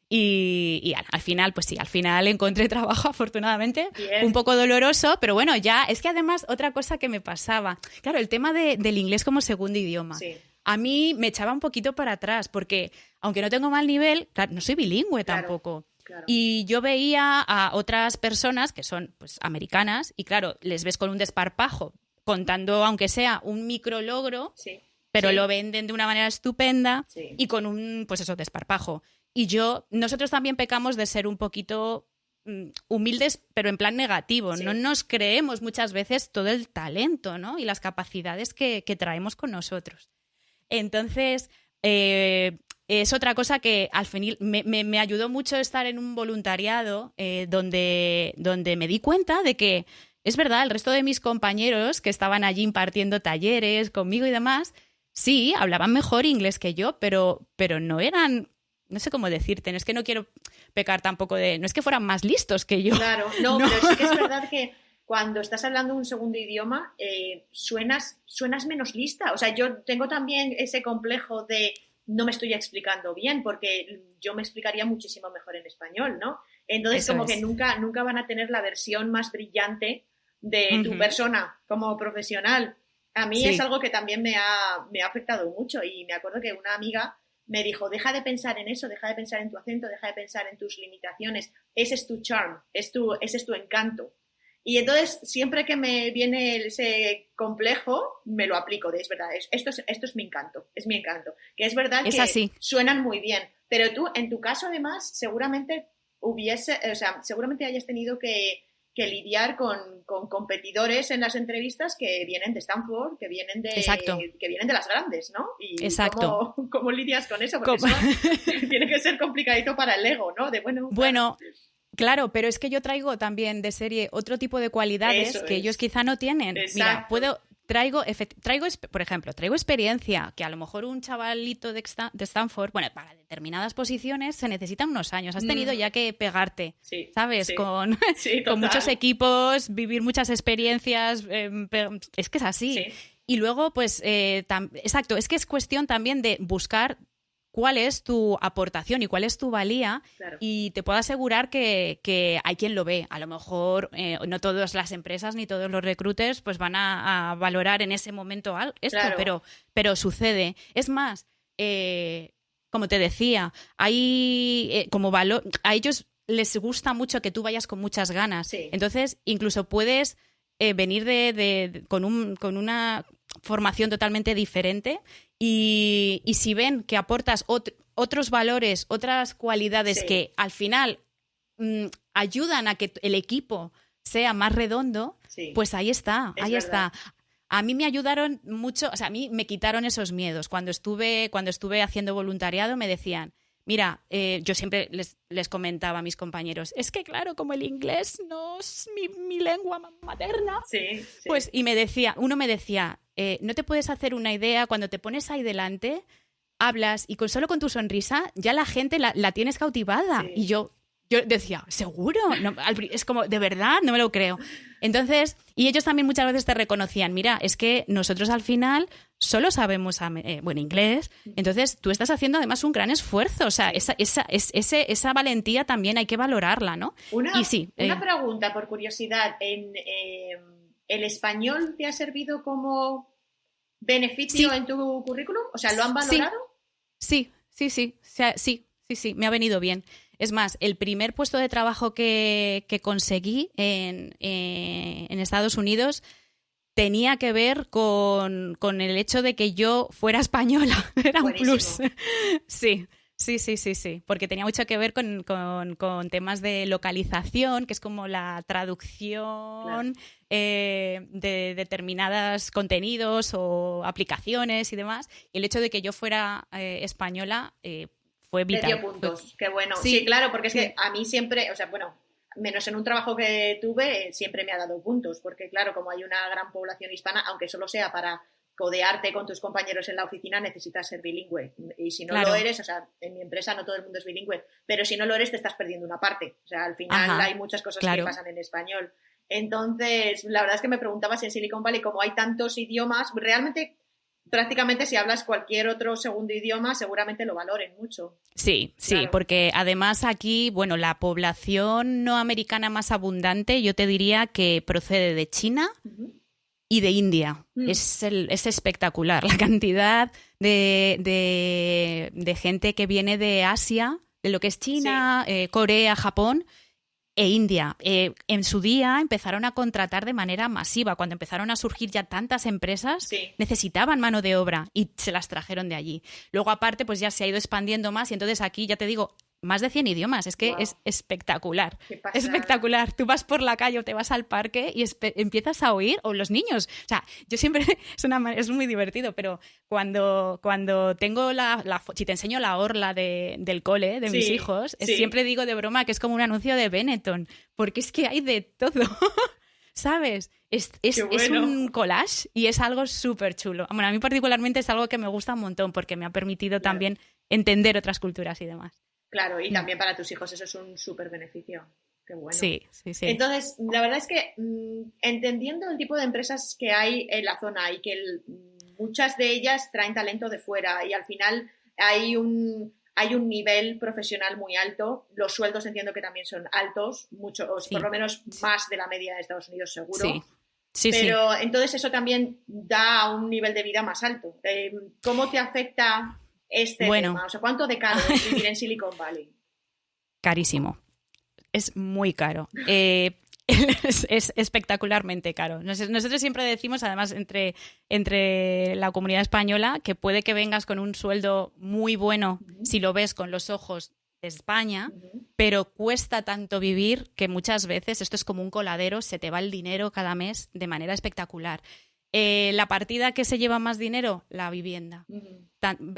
Y al final, pues sí, al final encontré trabajo, afortunadamente. Bien. Un poco doloroso, pero bueno, ya, es que además otra cosa que me pasaba, claro, el tema del inglés como segundo idioma. Sí. A mí me echaba un poquito para atrás, porque aunque no tengo mal nivel, claro, no soy bilingüe tampoco. Claro. Y yo veía a otras personas que son pues americanas y claro, les ves con un desparpajo, contando aunque sea un micrologro, Sí. pero Sí. lo venden de una manera estupenda Sí. y con un, pues eso, desparpajo. Y nosotros también pecamos de ser un poquito humildes, pero en plan negativo. Sí. No nos creemos muchas veces todo el talento, ¿no? Y las capacidades que traemos con nosotros. Entonces, es otra cosa que al final me ayudó mucho estar en un voluntariado donde me di cuenta de que, es verdad, el resto de mis compañeros que estaban allí impartiendo talleres conmigo y demás, sí, hablaban mejor inglés que yo, pero no eran... No sé cómo decirte, es que no quiero pecar tampoco de... No es que fueran más listos que yo. Claro, no, pero sí que es verdad que cuando estás hablando un segundo idioma suenas menos lista. O sea, yo tengo también ese complejo de no me estoy explicando bien porque yo me explicaría muchísimo mejor en español, ¿no? Entonces Eso como es. que nunca van a tener la versión más brillante de tu persona como profesional. A mí Sí. es algo que también me ha afectado mucho y me acuerdo que una amiga me dijo, deja de pensar en eso, deja de pensar en tu acento, deja de pensar en tus limitaciones. Ese es tu charm, ese es tu encanto. Y entonces, siempre que me viene ese complejo, me lo aplico. Es verdad, esto es mi encanto, es mi encanto. Que es verdad Es que así. suenan muy bien. Pero tú, en tu caso, además, seguramente hayas tenido que lidiar con competidores en las entrevistas que vienen de Stanford, que vienen de las grandes, ¿no? Y Exacto. ¿cómo lidias con eso? Porque eso tiene que ser complicadito para el ego, ¿no? Bueno, claro, pero es que yo traigo también de serie otro tipo de cualidades que ellos quizá no tienen. Exacto. Mira, por ejemplo, traigo experiencia que a lo mejor un chavalito de Stanford, bueno, para determinadas posiciones se necesitan unos años. Has tenido ya que pegarte, Sí, ¿sabes? sí. Con Total. muchos equipos, vivir muchas experiencias. Es que es así. Sí. Y luego, pues, exacto, es que es cuestión también de buscar cuál es tu aportación y cuál es tu valía. Claro. Y te puedo asegurar que hay quien lo ve. A lo mejor no todas las empresas ni todos los recruiters pues van a valorar en ese momento esto, Claro. pero sucede. Es más, como te decía, hay como valor, a ellos les gusta mucho que tú vayas con muchas ganas. Sí. Entonces, incluso puedes venir con una formación totalmente diferente y si ven que aportas otros valores, otras cualidades que al final ayudan a que el equipo sea más redondo, pues ahí está. A mí me ayudaron mucho, o sea, a mí me quitaron esos miedos. Cuando estuve haciendo voluntariado me decían, mira, yo siempre les comentaba a mis compañeros, es que claro, como el inglés no es mi lengua materna, pues, y uno me decía, no te puedes hacer una idea, cuando te pones ahí delante, hablas y solo con tu sonrisa ya la gente la tienes cautivada. Sí. Y yo decía, ¿seguro? No, es como, de verdad, no me lo creo. Entonces, y ellos también muchas veces te reconocían, mira, es que nosotros al final solo sabemos inglés, entonces tú estás haciendo además un gran esfuerzo, o sea, esa valentía también hay que valorarla, ¿no? Una pregunta por curiosidad, ¿el español te ha servido como beneficio en tu currículum? O sea, ¿lo han valorado? Sí, me ha venido bien. Es más, el primer puesto de trabajo que conseguí en Estados Unidos tenía que ver con el hecho de que yo fuera española. Era Buenísimo. Un plus. Sí. Porque tenía mucho que ver con temas de localización, que es como la traducción de determinados contenidos o aplicaciones y demás. Y el hecho de que yo fuera española fue vital. Te dio puntos, qué bueno. Sí, claro, porque es que a mí siempre, o sea, bueno, menos en un trabajo que tuve, siempre me ha dado puntos, porque claro, como hay una gran población hispana, aunque solo sea para codearte con tus compañeros en la oficina, necesitas ser bilingüe. Y si no lo eres, o sea, en mi empresa no todo el mundo es bilingüe, pero si no lo eres te estás perdiendo una parte. O sea, al final hay muchas cosas que pasan en español. Entonces, la verdad es que me preguntaba si en Silicon Valley, como hay tantos idiomas, realmente prácticamente si hablas cualquier otro segundo idioma, seguramente lo valoren mucho. Sí, Claro. porque además aquí, bueno, la población no americana más abundante, yo te diría que procede de China Ujú. y de India. Es espectacular la cantidad de gente que viene de Asia, de lo que es China, Corea, Japón e India. En su día empezaron a contratar de manera masiva. Cuando empezaron a surgir ya tantas empresas, Sí. necesitaban mano de obra y se las trajeron de allí. Luego, aparte, pues ya se ha ido expandiendo más y entonces aquí, ya te digo, más de 100 idiomas. Es que Wow. es espectacular. Qué pasada. Espectacular. Tú vas por la calle o te vas al parque y empiezas a oír, o los niños. O sea, yo siempre, es muy divertido, pero cuando tengo si te enseño la orla del cole de mis Sí, hijos, sí. siempre digo de broma que es como un anuncio de Benetton, porque es que hay de todo. ¿Sabes? Es bueno. un collage y es algo súper chulo. Bueno, a mí particularmente es algo que me gusta un montón porque me ha permitido Claro. también entender otras culturas y demás. Claro, y también para tus hijos eso es un súper beneficio. Qué bueno. Sí. Entonces, la verdad es que entendiendo el tipo de empresas que hay en la zona y que muchas de ellas traen talento de fuera y al final hay un nivel profesional muy alto, los sueldos entiendo que también son altos, mucho, o Sí. por lo menos más de la media de Estados Unidos seguro. Sí. Pero entonces eso también da un nivel de vida más alto. ¿Cómo te afecta este tema? O sea, ¿cuánto de caro es vivir en Silicon Valley? Carísimo. Es muy caro. Es espectacularmente caro. Nosotros siempre decimos, además, entre la comunidad española, que puede que vengas con un sueldo muy bueno si lo ves con los ojos de España, pero cuesta tanto vivir que muchas veces esto es como un coladero, se te va el dinero cada mes de manera espectacular. La partida que se lleva más dinero, la vivienda.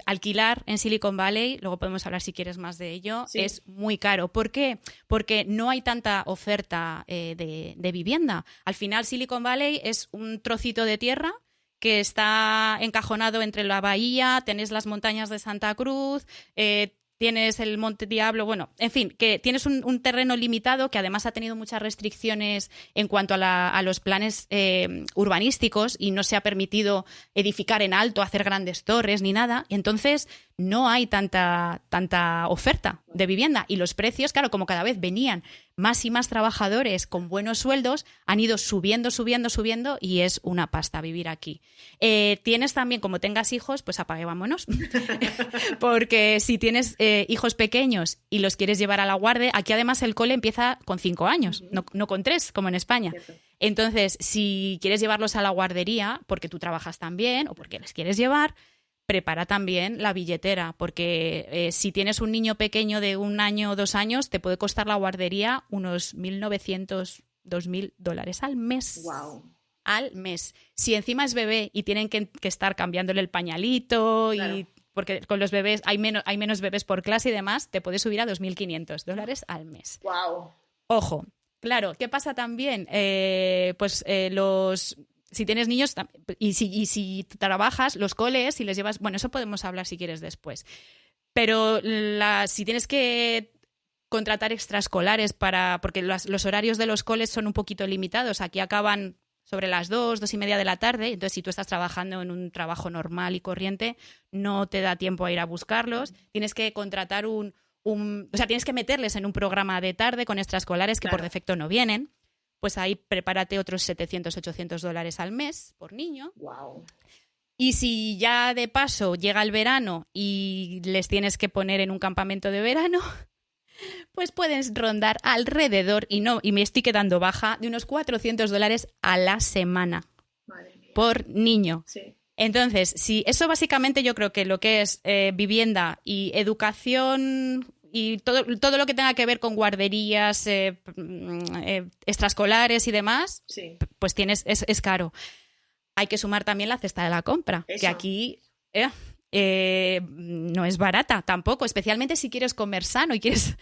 Alquilar en Silicon Valley, luego podemos hablar si quieres más de ello, Sí. es muy caro. ¿Por qué? Porque no hay tanta oferta de vivienda. Al final Silicon Valley es un trocito de tierra que está encajonado entre la bahía, tenés las montañas de Santa Cruz, tienes el Monte Diablo, bueno, en fin, que tienes un terreno limitado que además ha tenido muchas restricciones en cuanto a los planes urbanísticos y no se ha permitido edificar en alto, hacer grandes torres ni nada. Y entonces no hay tanta oferta de vivienda. Y los precios, claro, como cada vez venían más y más trabajadores con buenos sueldos, han ido subiendo y es una pasta vivir aquí. Tienes también, como tengas hijos, pues apague, vámonos. Porque si tienes hijos pequeños y los quieres llevar a la guardia, aquí además el cole empieza con 5 años, no con 3, como en España. Cierto. Entonces, si quieres llevarlos a la guardería, porque tú trabajas también o porque les quieres llevar, prepara también la billetera, porque si tienes un niño pequeño de 1 año o 2 años, te puede costar la guardería unos $1,900, $2,000 al mes. Wow. Al mes. Si encima es bebé y tienen que estar cambiándole el pañalito Claro. y porque con los bebés hay menos bebés por clase y demás, te puede subir a $2,500 al mes. Wow. Ojo, claro, ¿qué pasa también? Si tienes niños y si trabajas, los coles, si les llevas... Bueno, eso podemos hablar si quieres después. Pero si tienes que contratar extraescolares porque los horarios de los coles son un poquito limitados. Aquí acaban sobre las 2:30 de la tarde. Entonces, si tú estás trabajando en un trabajo normal y corriente, no te da tiempo a ir a buscarlos. Tienes que contratar o sea, tienes que meterles en un programa de tarde con extraescolares que Claro. por defecto no vienen. Pues ahí prepárate otros $700, $800 al mes por niño. Wow. Y si ya de paso llega el verano y les tienes que poner en un campamento de verano, pues puedes rondar alrededor, y me estoy quedando baja, de unos $400 a la semana Madre mía. por niño. Sí. Entonces, si eso básicamente yo creo que lo que es vivienda y educación y todo lo que tenga que ver con guarderías, extraescolares y demás, Sí. pues es caro. Hay que sumar también la cesta de la compra, Eso. que aquí no es barata tampoco, especialmente si quieres comer sano y quieres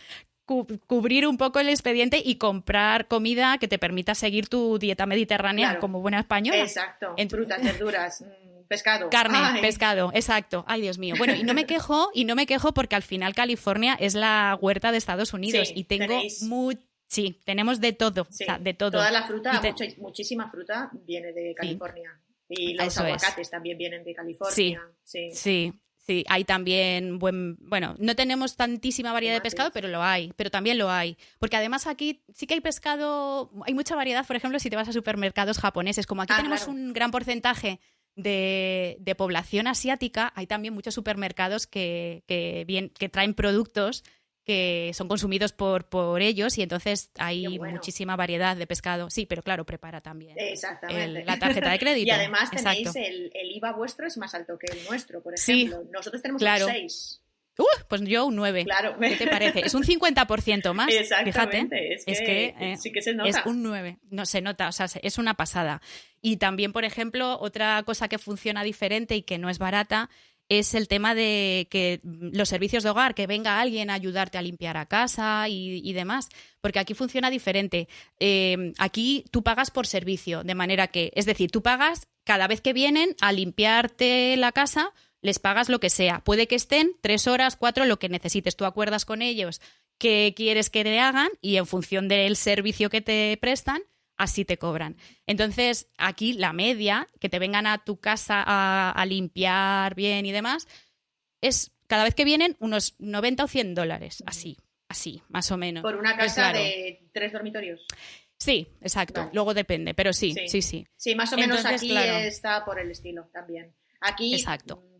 cubrir un poco el expediente y comprar comida que te permita seguir tu dieta mediterránea Claro. como buena española. Exacto. Frutas, verduras, pescado. Carne, Ay. pescado, exacto. Ay, Dios mío. Bueno, y no me quejo porque al final California es la huerta de Estados Unidos Sí, y tengo tenéis- Sí, tenemos de todo, Sí. o sea, de todo. Toda la fruta, Y muchísima fruta viene de California. Y los Eso aguacates también vienen de California. Sí, hay también bueno, no tenemos tantísima variedad de pescado, pero también lo hay. Porque además aquí sí que hay pescado, hay mucha variedad, por ejemplo, si te vas a supermercados japoneses, como aquí tenemos un gran porcentaje de población asiática, hay también muchos supermercados que traen productos que son consumidos por ellos y entonces hay muchísima variedad de pescado. Sí, pero claro, prepara también la tarjeta de crédito. Y además tenéis el IVA vuestro es más alto que el nuestro, por ejemplo. Sí, nosotros tenemos un 6. Pues yo un 9. Claro. ¿Qué te parece? Es un 50% más. Exactamente. Fíjate. Es que sí que se nota. Es un 9. No, se nota, o sea, es una pasada. Y también, por ejemplo, otra cosa que funciona diferente y que no es barata es el tema de que los servicios de hogar, que venga alguien a ayudarte a limpiar a casa y demás, porque aquí funciona diferente. Aquí tú pagas por servicio, de manera que, es decir, tú pagas cada vez que vienen a limpiarte la casa, les pagas lo que sea. Puede que estén 3 horas, 4, lo que necesites. Tú acuerdas con ellos qué quieres que te hagan y en función del servicio que te prestan, así te cobran. Entonces, aquí la media, que te vengan a tu casa a limpiar bien y demás, es cada vez que vienen unos $90 o $100, así, más o menos. Por una casa de 3 dormitorios. Sí, exacto. Vale. Luego depende, pero sí. Sí, más o menos. Entonces, aquí está por el estilo también. Aquí,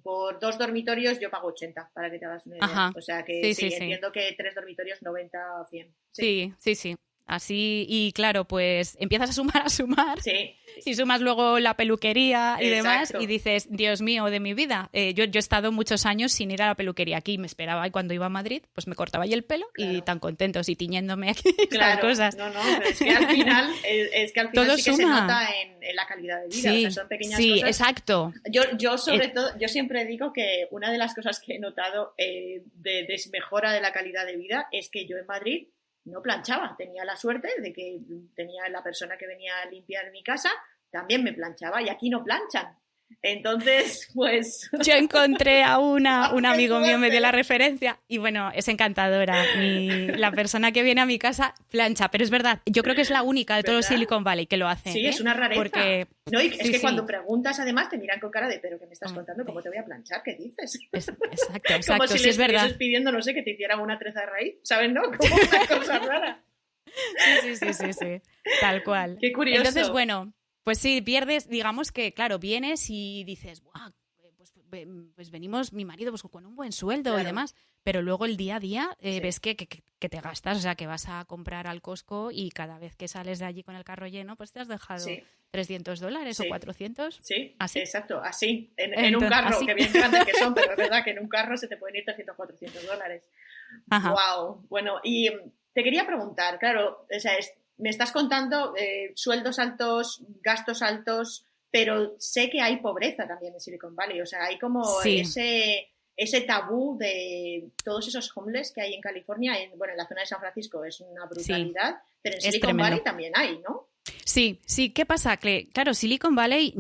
por 2 dormitorios yo pago 80, para que te hagas una idea. Ajá. O sea que entiendo que 3 dormitorios 90 o 100. Sí. Así, y claro, pues empiezas a sumar. Sí. Si sumas luego la peluquería y demás, y dices, Dios mío, de mi vida. Yo he estado muchos años sin ir a la peluquería aquí, me esperaba y cuando iba a Madrid, pues me cortaba ahí el pelo y tan contentos y tiñéndome aquí estas cosas. No, pero es que al final, todo sí que se nota en la calidad de vida. O sea, son pequeñas cosas. Exacto. Yo sobre todo, yo siempre digo que una de las cosas que he notado de desmejora de la calidad de vida es que yo en Madrid no planchaba, tenía la suerte de que tenía la persona que venía a limpiar mi casa, también me planchaba y aquí no planchan. Entonces, pues... Yo encontré a un amigo mío, me dio la referencia y bueno, es encantadora. La persona que viene a mi casa plancha, pero es verdad, yo creo que es la única de todo Silicon Valley que lo hace. Sí, es una rareza. Porque... No, y es que cuando preguntas además te miran con cara de ¿pero qué me estás contando? ¿Cómo te voy a planchar? ¿Qué dices? Exacto, como si sí, es verdad. Pidiendo, no sé, que te hicieran una treza de raíz, ¿sabes? ¿No? Como una cosa rara. Sí, tal cual. Qué curioso. Entonces, bueno... Pues sí, pierdes, digamos que, claro, vienes y dices, ¡buah! Pues venimos, mi marido, pues con un buen sueldo y demás, pero luego el día a día ves que te gastas, o sea, que vas a comprar al Costco y cada vez que sales de allí con el carro lleno, pues te has dejado $300 o 400. Sí, así. Exacto, así, en un carro, así. Que bien grandes que son, pero es verdad que en un carro se te pueden ir $300 o $400. Ajá. Wow, bueno, y te quería preguntar, claro, o sea, me estás contando sueldos altos, gastos altos, pero sé que hay pobreza también en Silicon Valley. O sea, hay como ese tabú de todos esos homeless que hay en California. En la zona de San Francisco es una brutalidad, pero en Silicon Valley también hay, ¿no? Sí. ¿Qué pasa? Que, claro, Silicon Valley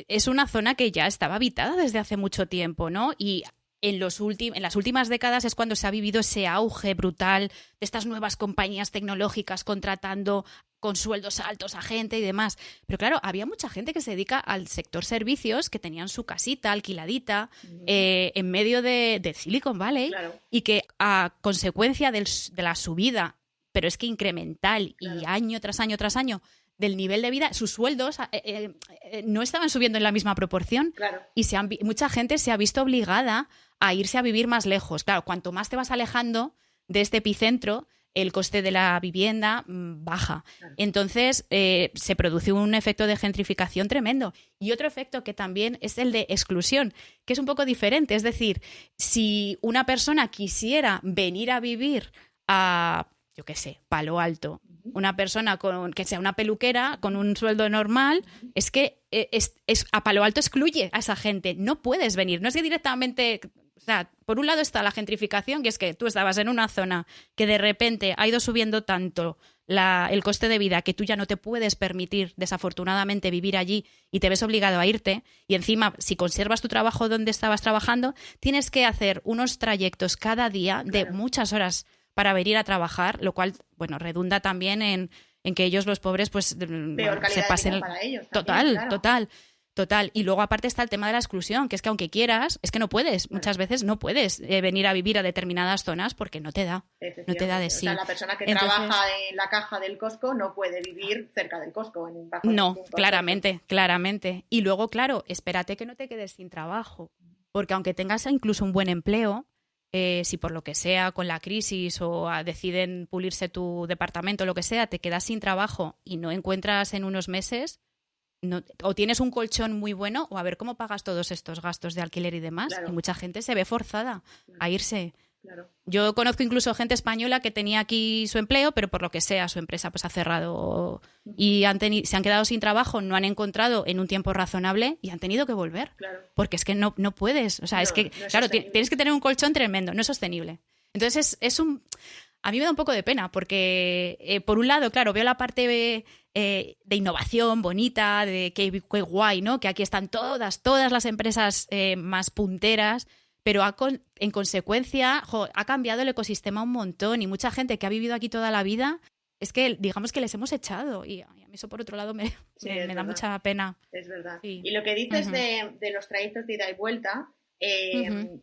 es una zona que ya estaba habitada desde hace mucho tiempo, ¿no? Y en las últimas décadas es cuando se ha vivido ese auge brutal de estas nuevas compañías tecnológicas contratando con sueldos altos a gente y demás. Pero claro, había mucha gente que se dedica al sector servicios, que tenían su casita alquiladita en medio de Silicon Valley y que a consecuencia de la subida, pero es que incremental y año tras año tras año, del nivel de vida, sus sueldos no estaban subiendo en la misma proporción y mucha gente se ha visto obligada a irse a vivir más lejos. Claro, cuanto más te vas alejando de este epicentro, el coste de la vivienda baja. Entonces, se produce un efecto de gentrificación tremendo. Y otro efecto que también es el de exclusión, que es un poco diferente. Es decir, si una persona quisiera venir a vivir a, yo qué sé, Palo Alto, una persona que sea una peluquera con un sueldo normal, es que a Palo Alto excluye a esa gente. No puedes venir. No es que directamente... O sea, por un lado está la gentrificación, que es que tú estabas en una zona que de repente ha ido subiendo tanto el coste de vida que tú ya no te puedes permitir, desafortunadamente, vivir allí y te ves obligado a irte. Y encima, si conservas tu trabajo donde estabas trabajando, tienes que hacer unos trayectos cada día de muchas horas para venir a trabajar, lo cual, bueno, redunda también en que ellos, los pobres, pues peor calidad se pasen. De vida para ellos también, total. Total. Y luego aparte está el tema de la exclusión, que es que aunque quieras, es que no puedes. Muchas veces no puedes venir a vivir a determinadas zonas porque no te da. No te da de sí. O sea, la persona que trabaja en la caja del Costco no puede vivir cerca del Costco. No, claramente. Y luego, claro, espérate que no te quedes sin trabajo. Porque aunque tengas incluso un buen empleo, si por lo que sea, con la crisis o deciden pulirse tu departamento o lo que sea, te quedas sin trabajo y no encuentras en unos meses... No, o tienes un colchón muy bueno o a ver cómo pagas todos estos gastos de alquiler y demás. Claro. Y mucha gente se ve forzada a irse. Claro. Yo conozco incluso gente española que tenía aquí su empleo, pero por lo que sea su empresa pues ha cerrado y se han quedado sin trabajo, no han encontrado en un tiempo razonable y han tenido que volver. Claro. Porque es que no puedes. O sea, es que, no es claro, sostenible. Tienes que tener un colchón tremendo, no es sostenible. Entonces a mí me da un poco de pena porque, por un lado, claro, veo la parte de innovación bonita, de qué guay, ¿no? Que aquí están todas las empresas más punteras, pero en consecuencia ha cambiado el ecosistema un montón y mucha gente que ha vivido aquí toda la vida, es que digamos que les hemos echado y a mí eso por otro lado me da mucha pena. Es verdad. Sí. Y lo que dices de los trayectos de ida y vuelta...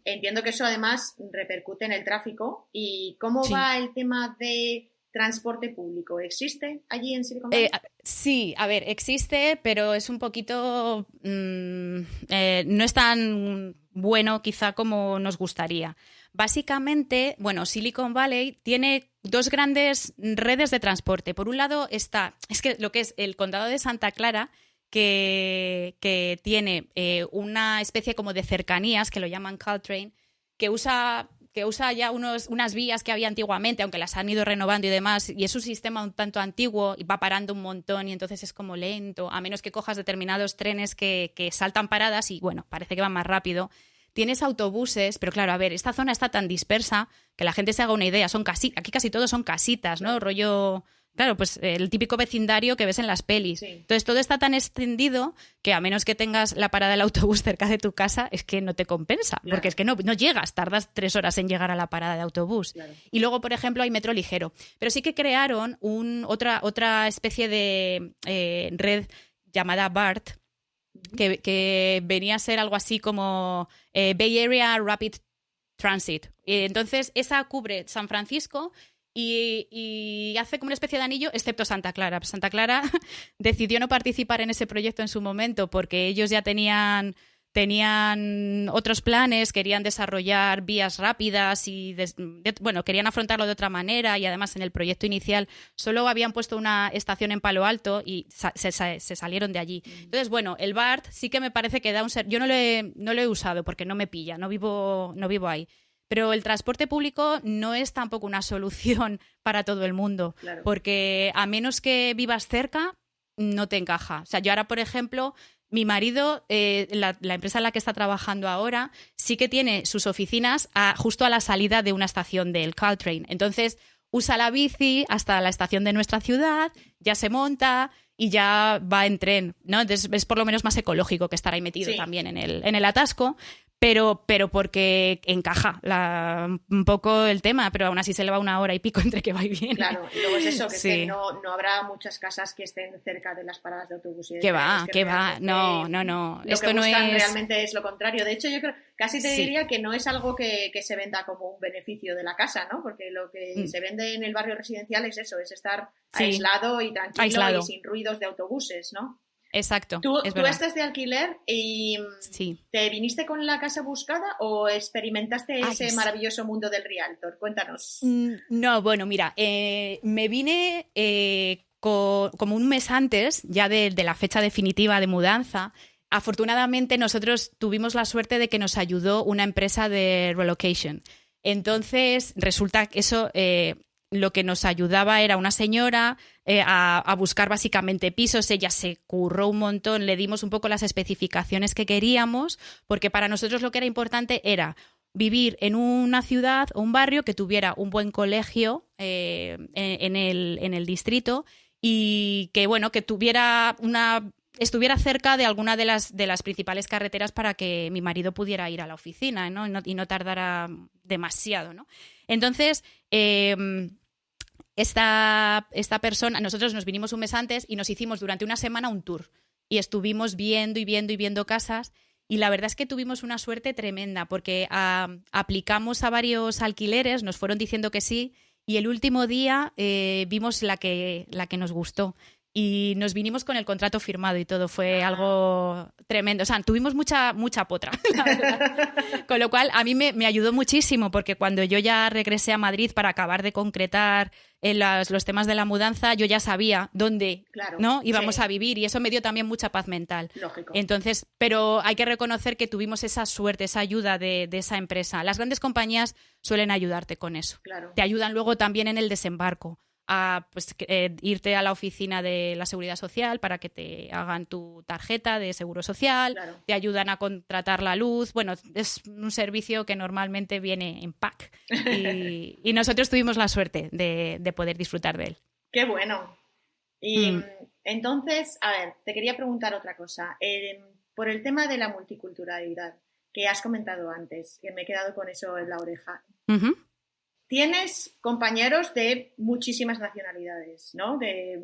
entiendo que eso además repercute en el tráfico. ¿Y cómo va el tema de transporte público? ¿Existe allí en Silicon Valley? Sí, a ver, existe, pero es un poquito... no es tan bueno quizá como nos gustaría. Básicamente, bueno, Silicon Valley tiene dos grandes redes de transporte. Por un lado está, es que lo que es el condado de Santa Clara, que tiene una especie como de cercanías, que lo llaman Caltrain, que usa ya unas vías que había antiguamente, aunque las han ido renovando y demás, y es un sistema un tanto antiguo y va parando un montón y entonces es como lento, a menos que cojas determinados trenes que saltan paradas y, bueno, parece que van más rápido. Tienes autobuses, pero claro, a ver, esta zona está tan dispersa que la gente se haga una idea. Aquí casi todos son casitas, ¿no? Rollo... Claro, pues el típico vecindario que ves en las pelis. Sí. Entonces todo está tan extendido que a menos que tengas la parada del autobús cerca de tu casa es que no te compensa, claro. Porque es que no llegas, tardas 3 horas en llegar a la parada de autobús. Claro. Y luego, por ejemplo, hay metro ligero. Pero sí que crearon otra especie de red llamada BART, que venía a ser algo así como Bay Area Rapid Transit. Entonces esa cubre San Francisco y hace como una especie de anillo, excepto Santa Clara. Santa Clara decidió no participar en ese proyecto en su momento porque ellos ya tenían otros planes, querían desarrollar vías rápidas y querían afrontarlo de otra manera y además en el proyecto inicial solo habían puesto una estación en Palo Alto y se salieron de allí. Entonces, bueno, el BART sí que me parece que da un yo no lo he usado porque no me pilla, no vivo ahí. Pero el transporte público no es tampoco una solución para todo el mundo, claro. Porque a menos que vivas cerca, no te encaja. O sea, yo ahora, por ejemplo, mi marido, la empresa en la que está trabajando ahora, sí que tiene sus oficinas justo a la salida de una estación del Caltrain. Entonces, usa la bici hasta la estación de nuestra ciudad, ya se monta y ya va en tren, ¿no? Entonces, es por lo menos más ecológico que estar ahí metido también en el atasco. Pero porque encaja un poco el tema, pero aún así se le va 1 hora y pico entre que va y viene. Claro, y luego es eso, que, sí. Es que no habrá muchas casas que estén cerca de las paradas de autobús. ¿Qué va? No. Lo Esto que no buscan es... realmente es lo contrario. De hecho, yo creo, casi te diría que no es algo que se venda como un beneficio de la casa, ¿no? Porque lo que se vende en el barrio residencial es eso, es estar aislado y tranquilo y sin ruidos de autobuses, ¿no? Exacto. Tú estás de alquiler y ¿te viniste con la casa buscada o experimentaste ese maravilloso mundo del realtor? Cuéntanos. No, bueno, mira, me vine como un mes antes ya de la fecha definitiva de mudanza. Afortunadamente nosotros tuvimos la suerte de que nos ayudó una empresa de relocation. Entonces resulta que eso... lo que nos ayudaba era una señora a buscar básicamente pisos. Ella se curró un montón, le dimos un poco las especificaciones que queríamos, porque para nosotros lo que era importante era vivir en una ciudad o un barrio que tuviera un buen colegio en el distrito y que, bueno, que estuviera cerca de alguna de las principales carreteras para que mi marido pudiera ir a la oficina, ¿no? Y no tardara demasiado, ¿no? Entonces, esta persona, nosotros nos vinimos un mes antes y nos hicimos durante una semana un tour. y estuvimos viendo y viendo y viendo casas. Y la verdad es que tuvimos una suerte tremenda porque aplicamos a varios alquileres, nos fueron diciendo que sí y el último día vimos la que nos gustó y nos vinimos con el contrato firmado y todo. Fue algo tremendo. O sea, tuvimos mucha potra, la verdad. Con lo cual a mí me ayudó muchísimo porque cuando yo ya regresé a Madrid para acabar de concretar los temas de la mudanza, yo ya sabía dónde ¿no? íbamos a vivir y eso me dio también mucha paz mental. Lógico. Entonces, pero hay que reconocer que tuvimos esa suerte, esa ayuda de esa empresa. Las grandes compañías suelen ayudarte con eso. Claro. Te ayudan luego también en el desembarco a irte a la oficina de la Seguridad Social para que te hagan tu tarjeta de seguro social, te ayudan a contratar la luz. Bueno, es un servicio que normalmente viene en pack y nosotros tuvimos la suerte de poder disfrutar de él. ¡Qué bueno! Y entonces, a ver, te quería preguntar otra cosa. Por el tema de la multiculturalidad que has comentado antes, que me he quedado con eso en la oreja. Uh-huh. Tienes compañeros de muchísimas nacionalidades, ¿no?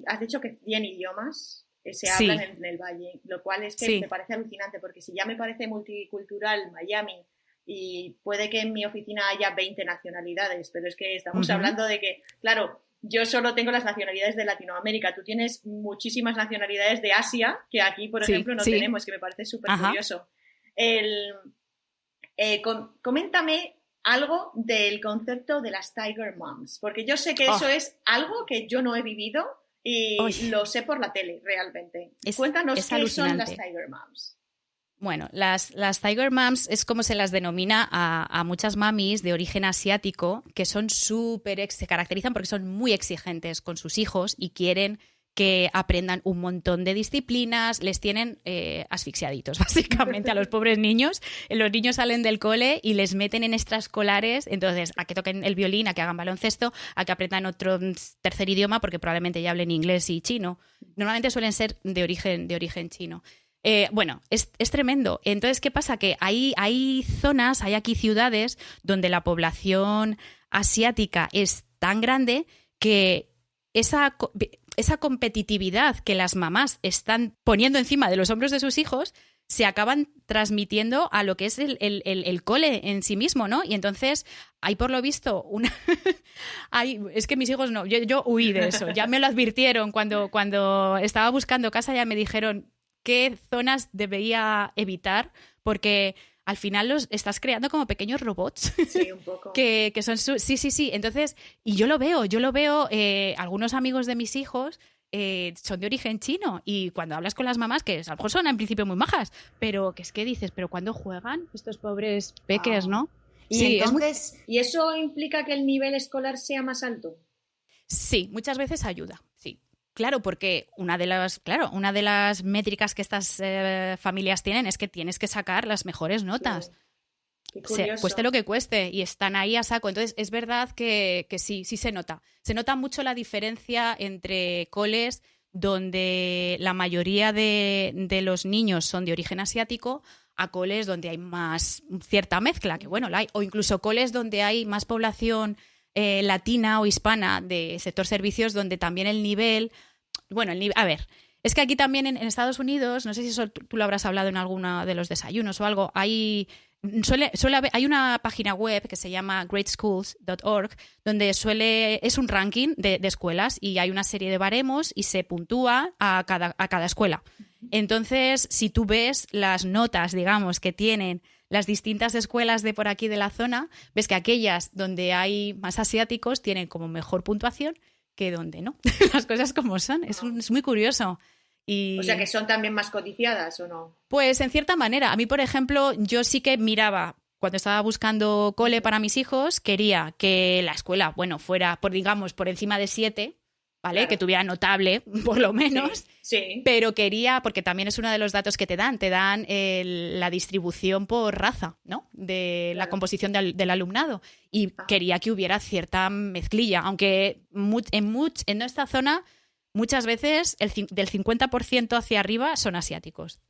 Has dicho que 100 idiomas se hablan en el Valle, lo cual es que me parece alucinante, porque si ya me parece multicultural Miami y puede que en mi oficina haya 20 nacionalidades, pero es que estamos hablando de que, claro, yo solo tengo las nacionalidades de Latinoamérica, tú tienes muchísimas nacionalidades de Asia, que aquí, por ejemplo, no tenemos, que me parece súper curioso. Coméntame algo del concepto de las Tiger Moms, porque yo sé que eso es algo que yo no he vivido y lo sé por la tele, realmente. Cuéntanos qué son las Tiger Moms. Bueno, las Tiger Moms es como se las denomina a muchas mamis de origen asiático que son se caracterizan porque son muy exigentes con sus hijos y quieren que aprendan un montón de disciplinas, les tienen asfixiaditos, básicamente, a los pobres niños. Los niños salen del cole y les meten en extraescolares, entonces, a que toquen el violín, a que hagan baloncesto, a que aprendan otro tercer idioma, porque probablemente ya hablen inglés y chino. Normalmente suelen ser de origen chino. Bueno, es tremendo. Entonces, ¿qué pasa? Que hay zonas, hay aquí ciudades donde la población asiática es tan grande que esa competitividad que las mamás están poniendo encima de los hombros de sus hijos se acaban transmitiendo a lo que es el cole en sí mismo, ¿no? Y entonces hay, por lo visto, es que mis hijos no, yo huí de eso, ya me lo advirtieron cuando estaba buscando casa, ya me dijeron qué zonas debería evitar, porque al final los estás creando como pequeños robots. Sí, un poco. que son sí. Entonces, y yo lo veo, algunos amigos de mis hijos son de origen chino y cuando hablas con las mamás, que a lo mejor son en principio muy majas, pero que es que dices, ¿pero cuándo juegan estos pobres peques, no? Y sí, entonces, ¿y eso implica que el nivel escolar sea más alto? Sí, muchas veces ayuda, sí. Claro, porque una de las métricas que estas familias tienen es que tienes que sacar las mejores notas. Claro. Cueste lo que cueste, y están ahí a saco. Entonces, es verdad que sí se nota. Se nota mucho la diferencia entre coles donde la mayoría de los niños son de origen asiático a coles donde hay más cierta mezcla, que bueno, la hay, o incluso coles donde hay más población latina o hispana de sector servicios, donde también el nivel... Bueno, a ver, es que aquí también en Estados Unidos, no sé si eso tú lo habrás hablado en alguno de los desayunos o algo, hay una página web que se llama greatschools.org donde es un ranking de escuelas y hay una serie de baremos y se puntúa a cada escuela. Entonces, si tú ves las notas, digamos, que tienen las distintas escuelas de por aquí de la zona, ves que aquellas donde hay más asiáticos tienen como mejor puntuación que donde no. Las cosas como son. Es muy curioso. O sea, que son también más codiciadas, ¿o no? Pues en cierta manera. A mí, por ejemplo, yo sí que miraba, cuando estaba buscando cole para mis hijos, quería que la escuela, bueno, fuera, por encima de 7, ¿vale? Claro. Que tuviera notable, por lo menos. Sí. Pero quería, porque también es uno de los datos que te dan la distribución por raza, ¿no? De la composición del alumnado. Y quería que hubiera cierta mezclilla, aunque en esta zona muchas veces del 50% hacia arriba son asiáticos.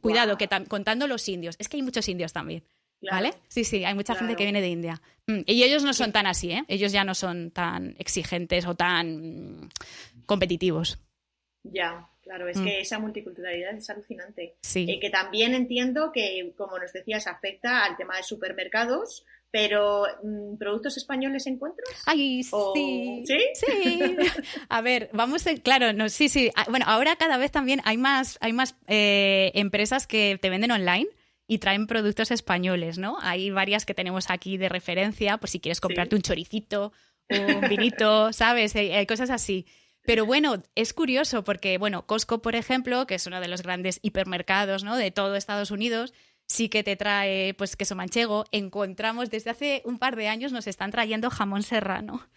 Cuidado, que contando los indios. Es que hay muchos indios también. Claro. ¿Vale? Sí, hay mucha gente que viene de India. Y ellos no son tan así, ¿eh? Ellos ya no son tan exigentes o tan competitivos. Ya. Claro, es que esa multiculturalidad es alucinante. Sí. Que también entiendo que, como nos decías, afecta al tema de supermercados, pero ¿productos españoles encuentras? Ay, sí. ¿Sí? Sí. A ver, claro, no, sí, sí. Bueno, ahora cada vez también hay más empresas que te venden online y traen productos españoles, ¿no? Hay varias que tenemos aquí de referencia, pues si quieres comprarte un choricito, un vinito, ¿sabes? Hay cosas así. Pero bueno, es curioso porque, bueno, Costco, por ejemplo, que es uno de los grandes hipermercados, ¿no?, de todo Estados Unidos, sí que te trae, pues, queso manchego. Encontramos, desde hace un par de años nos están trayendo jamón serrano.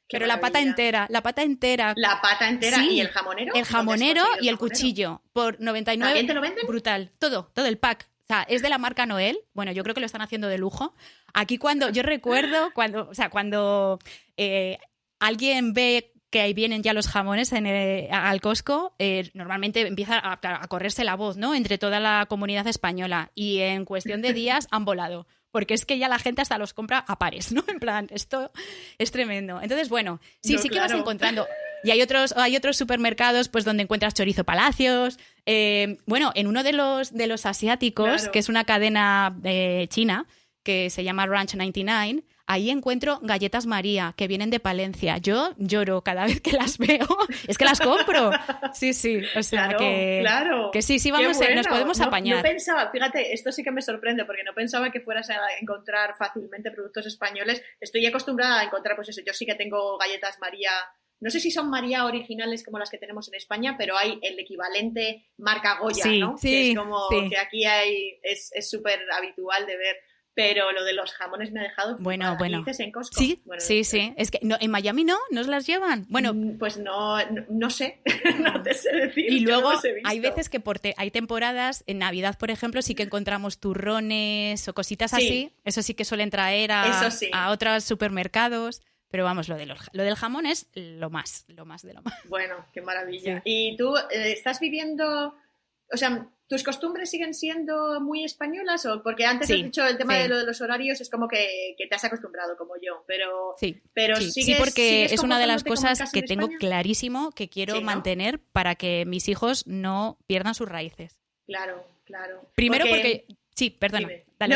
Pero la pata entera. La pata entera, sí. ¿Y el jamonero? El jamonero y el cuchillo, por 99. ¿También te lo venden? Brutal, todo el pack. O sea, es de la marca Noel. Bueno, yo creo que lo están haciendo de lujo. Aquí yo recuerdo cuando alguien ve que ahí vienen ya los jamones al Costco, normalmente empieza a correrse la voz, ¿no?, entre toda la comunidad española, y en cuestión de días han volado, porque es que ya la gente hasta los compra a pares, ¿no? En plan, esto es tremendo. Entonces, bueno, sí que vas encontrando. Y hay otros supermercados, pues, donde encuentras chorizo Palacios. Bueno, en uno de los asiáticos, claro, que es una cadena china, que se llama Ranch 99, ahí encuentro galletas María, que vienen de Palencia. Yo lloro cada vez que las veo. Es que las compro. Sí, sí. O sea, claro. Que sí, vamos, nos podemos apañar. No pensaba, fíjate, esto sí que me sorprende, porque no pensaba que fueras a encontrar fácilmente productos españoles. Estoy acostumbrada a encontrar, pues eso, yo sí que tengo galletas María. No sé si son María originales como las que tenemos en España, pero hay el equivalente marca Goya, sí, ¿no? Sí, que es como sí. que aquí es súper habitual de ver. Pero lo de los jamones me ha dejado... Bueno. ¿Dices en Costco? Sí, bueno, sí. Es que en Miami no os las llevan. Bueno, pues no sé. No te sé decir. Y luego no hay veces que hay temporadas, en Navidad, por ejemplo, sí que encontramos turrones o cositas así. Eso sí que suelen traer a otros supermercados. Pero vamos, lo del jamón es lo más de lo más. Bueno, qué maravilla. Sí. ¿Y tú estás viviendo... O sea, ¿tus costumbres siguen siendo muy españolas? O porque antes has dicho el tema de lo de los horarios, es como que te has acostumbrado como yo, pero sí, porque es una de las cosas que tengo clarísimo que quiero mantener para que mis hijos no pierdan sus raíces. Claro. Primero porque sí, perdona. Dale.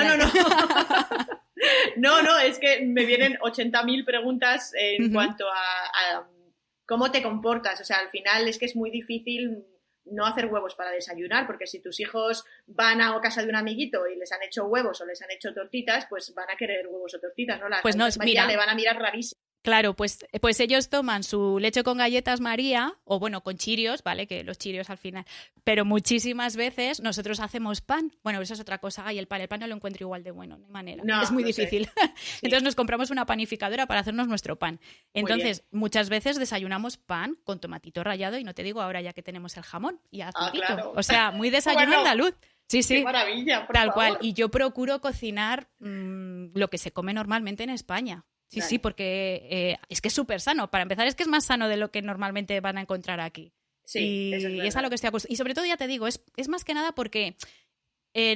No, es que me vienen 80.000 preguntas en cuanto a cómo te comportas. O sea, al final es que es muy difícil no hacer huevos para desayunar, porque si tus hijos van a casa de un amiguito y les han hecho huevos o les han hecho tortitas, pues van a querer huevos o tortitas, ¿no? Pues no, mira, le van a mirar rarísimo. Claro, pues ellos toman su leche con galletas María, o bueno, con chirios, ¿vale? Que los chirios al final. Pero muchísimas veces nosotros hacemos pan. Bueno, eso es otra cosa. Ay, el pan no lo encuentro igual de bueno, no hay manera. No, es muy difícil. Sí. Entonces nos compramos una panificadora para hacernos nuestro pan. Entonces, muchas veces desayunamos pan con tomatito rallado, y no te digo ahora ya que tenemos el jamón y azúcar. Claro. O sea, muy desayuno andaluz. Sí. Qué maravilla, por Tal favor. cual. Y yo procuro cocinar lo que se come normalmente en España. Sí, Vale. sí, porque es que es súper sano. Para empezar, es que es más sano de lo que normalmente van a encontrar aquí. Sí, y es a lo que estoy acostumbrada. Y sobre todo, ya te digo, es más que nada porque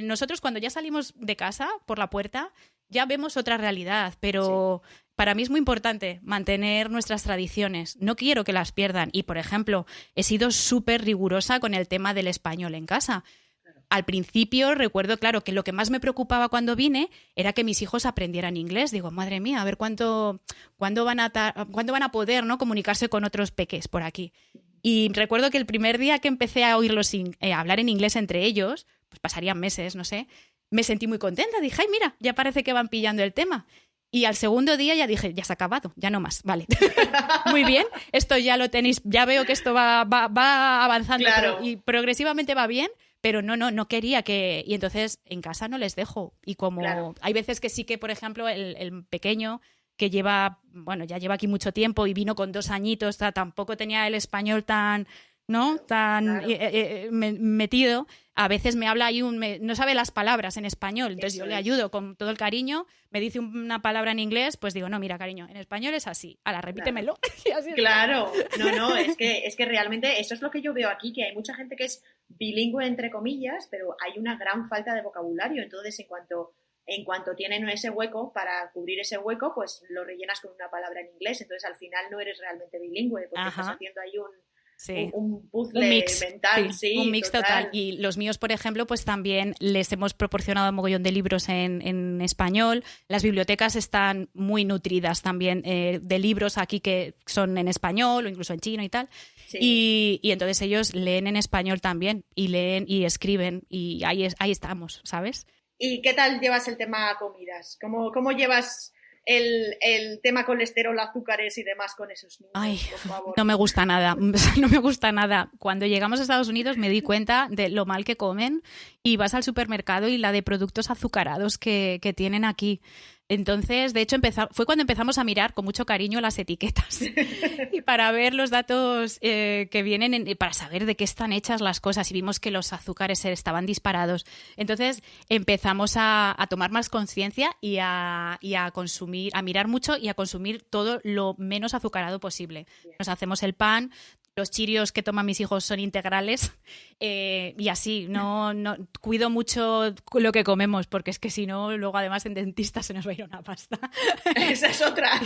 nosotros cuando ya salimos de casa, por la puerta, ya vemos otra realidad. Pero para mí es muy importante mantener nuestras tradiciones. No quiero que las pierdan. Y, por ejemplo, he sido súper rigurosa con el tema del español en casa. Al principio recuerdo, claro, que lo que más me preocupaba cuando vine era que mis hijos aprendieran inglés. Digo, madre mía, a ver cuándo van a poder, ¿no?, comunicarse con otros peques por aquí. Y recuerdo que el primer día que empecé a oírlos hablar en inglés entre ellos, pues pasarían meses, no sé, me sentí muy contenta. Dije, ay, mira, ya parece que van pillando el tema. Y al segundo día ya dije, ya se ha acabado, ya no más, vale. Muy bien, esto ya lo tenéis, ya veo que esto va avanzando, claro. Y progresivamente va bien. Pero no quería que... Y entonces en casa no les dejo. Y como hay veces que sí que, por ejemplo, el pequeño que ya lleva aquí mucho tiempo y vino con 2 añitos, tampoco tenía el español tan metido. A veces me habla ahí no sabe las palabras en español, entonces yo le ayudo con todo el cariño, me dice una palabra en inglés, pues digo, no, mira, cariño, en español es así, repítemelo. Claro, no, es que realmente eso es lo que yo veo aquí, que hay mucha gente que es bilingüe entre comillas, pero hay una gran falta de vocabulario. Entonces en cuanto tienen ese hueco, para cubrir ese hueco, pues lo rellenas con una palabra en inglés. Entonces al final no eres realmente bilingüe, porque estás haciendo ahí Sí. Un puzzle Un mix mental, sí, un mix total. Y los míos, por ejemplo, pues también les hemos proporcionado un mogollón de libros en español. Las bibliotecas están muy nutridas también de libros aquí que son en español o incluso en chino y tal. Sí. Y entonces ellos leen en español también y leen y escriben y ahí estamos, ¿sabes? ¿Y qué tal llevas el tema comidas? ¿Cómo llevas el tema colesterol, azúcares y demás con esos niños? Ay, por favor. no me gusta nada, no me gusta nada. Cuando llegamos a Estados Unidos me di cuenta de lo mal que comen y vas al supermercado y la de productos azucarados que tienen aquí. Entonces, de hecho, fue cuando empezamos a mirar con mucho cariño las etiquetas y para ver los datos que vienen, para saber de qué están hechas las cosas, y vimos que los azúcares estaban disparados. Entonces, empezamos a tomar más conciencia y a consumir, a mirar mucho y a consumir todo lo menos azucarado posible. Nos hacemos el pan. Los Cheerios que toman mis hijos son integrales y así, no cuido mucho lo que comemos porque es que si no, luego además en dentista se nos va a ir una pasta. Esa es otra.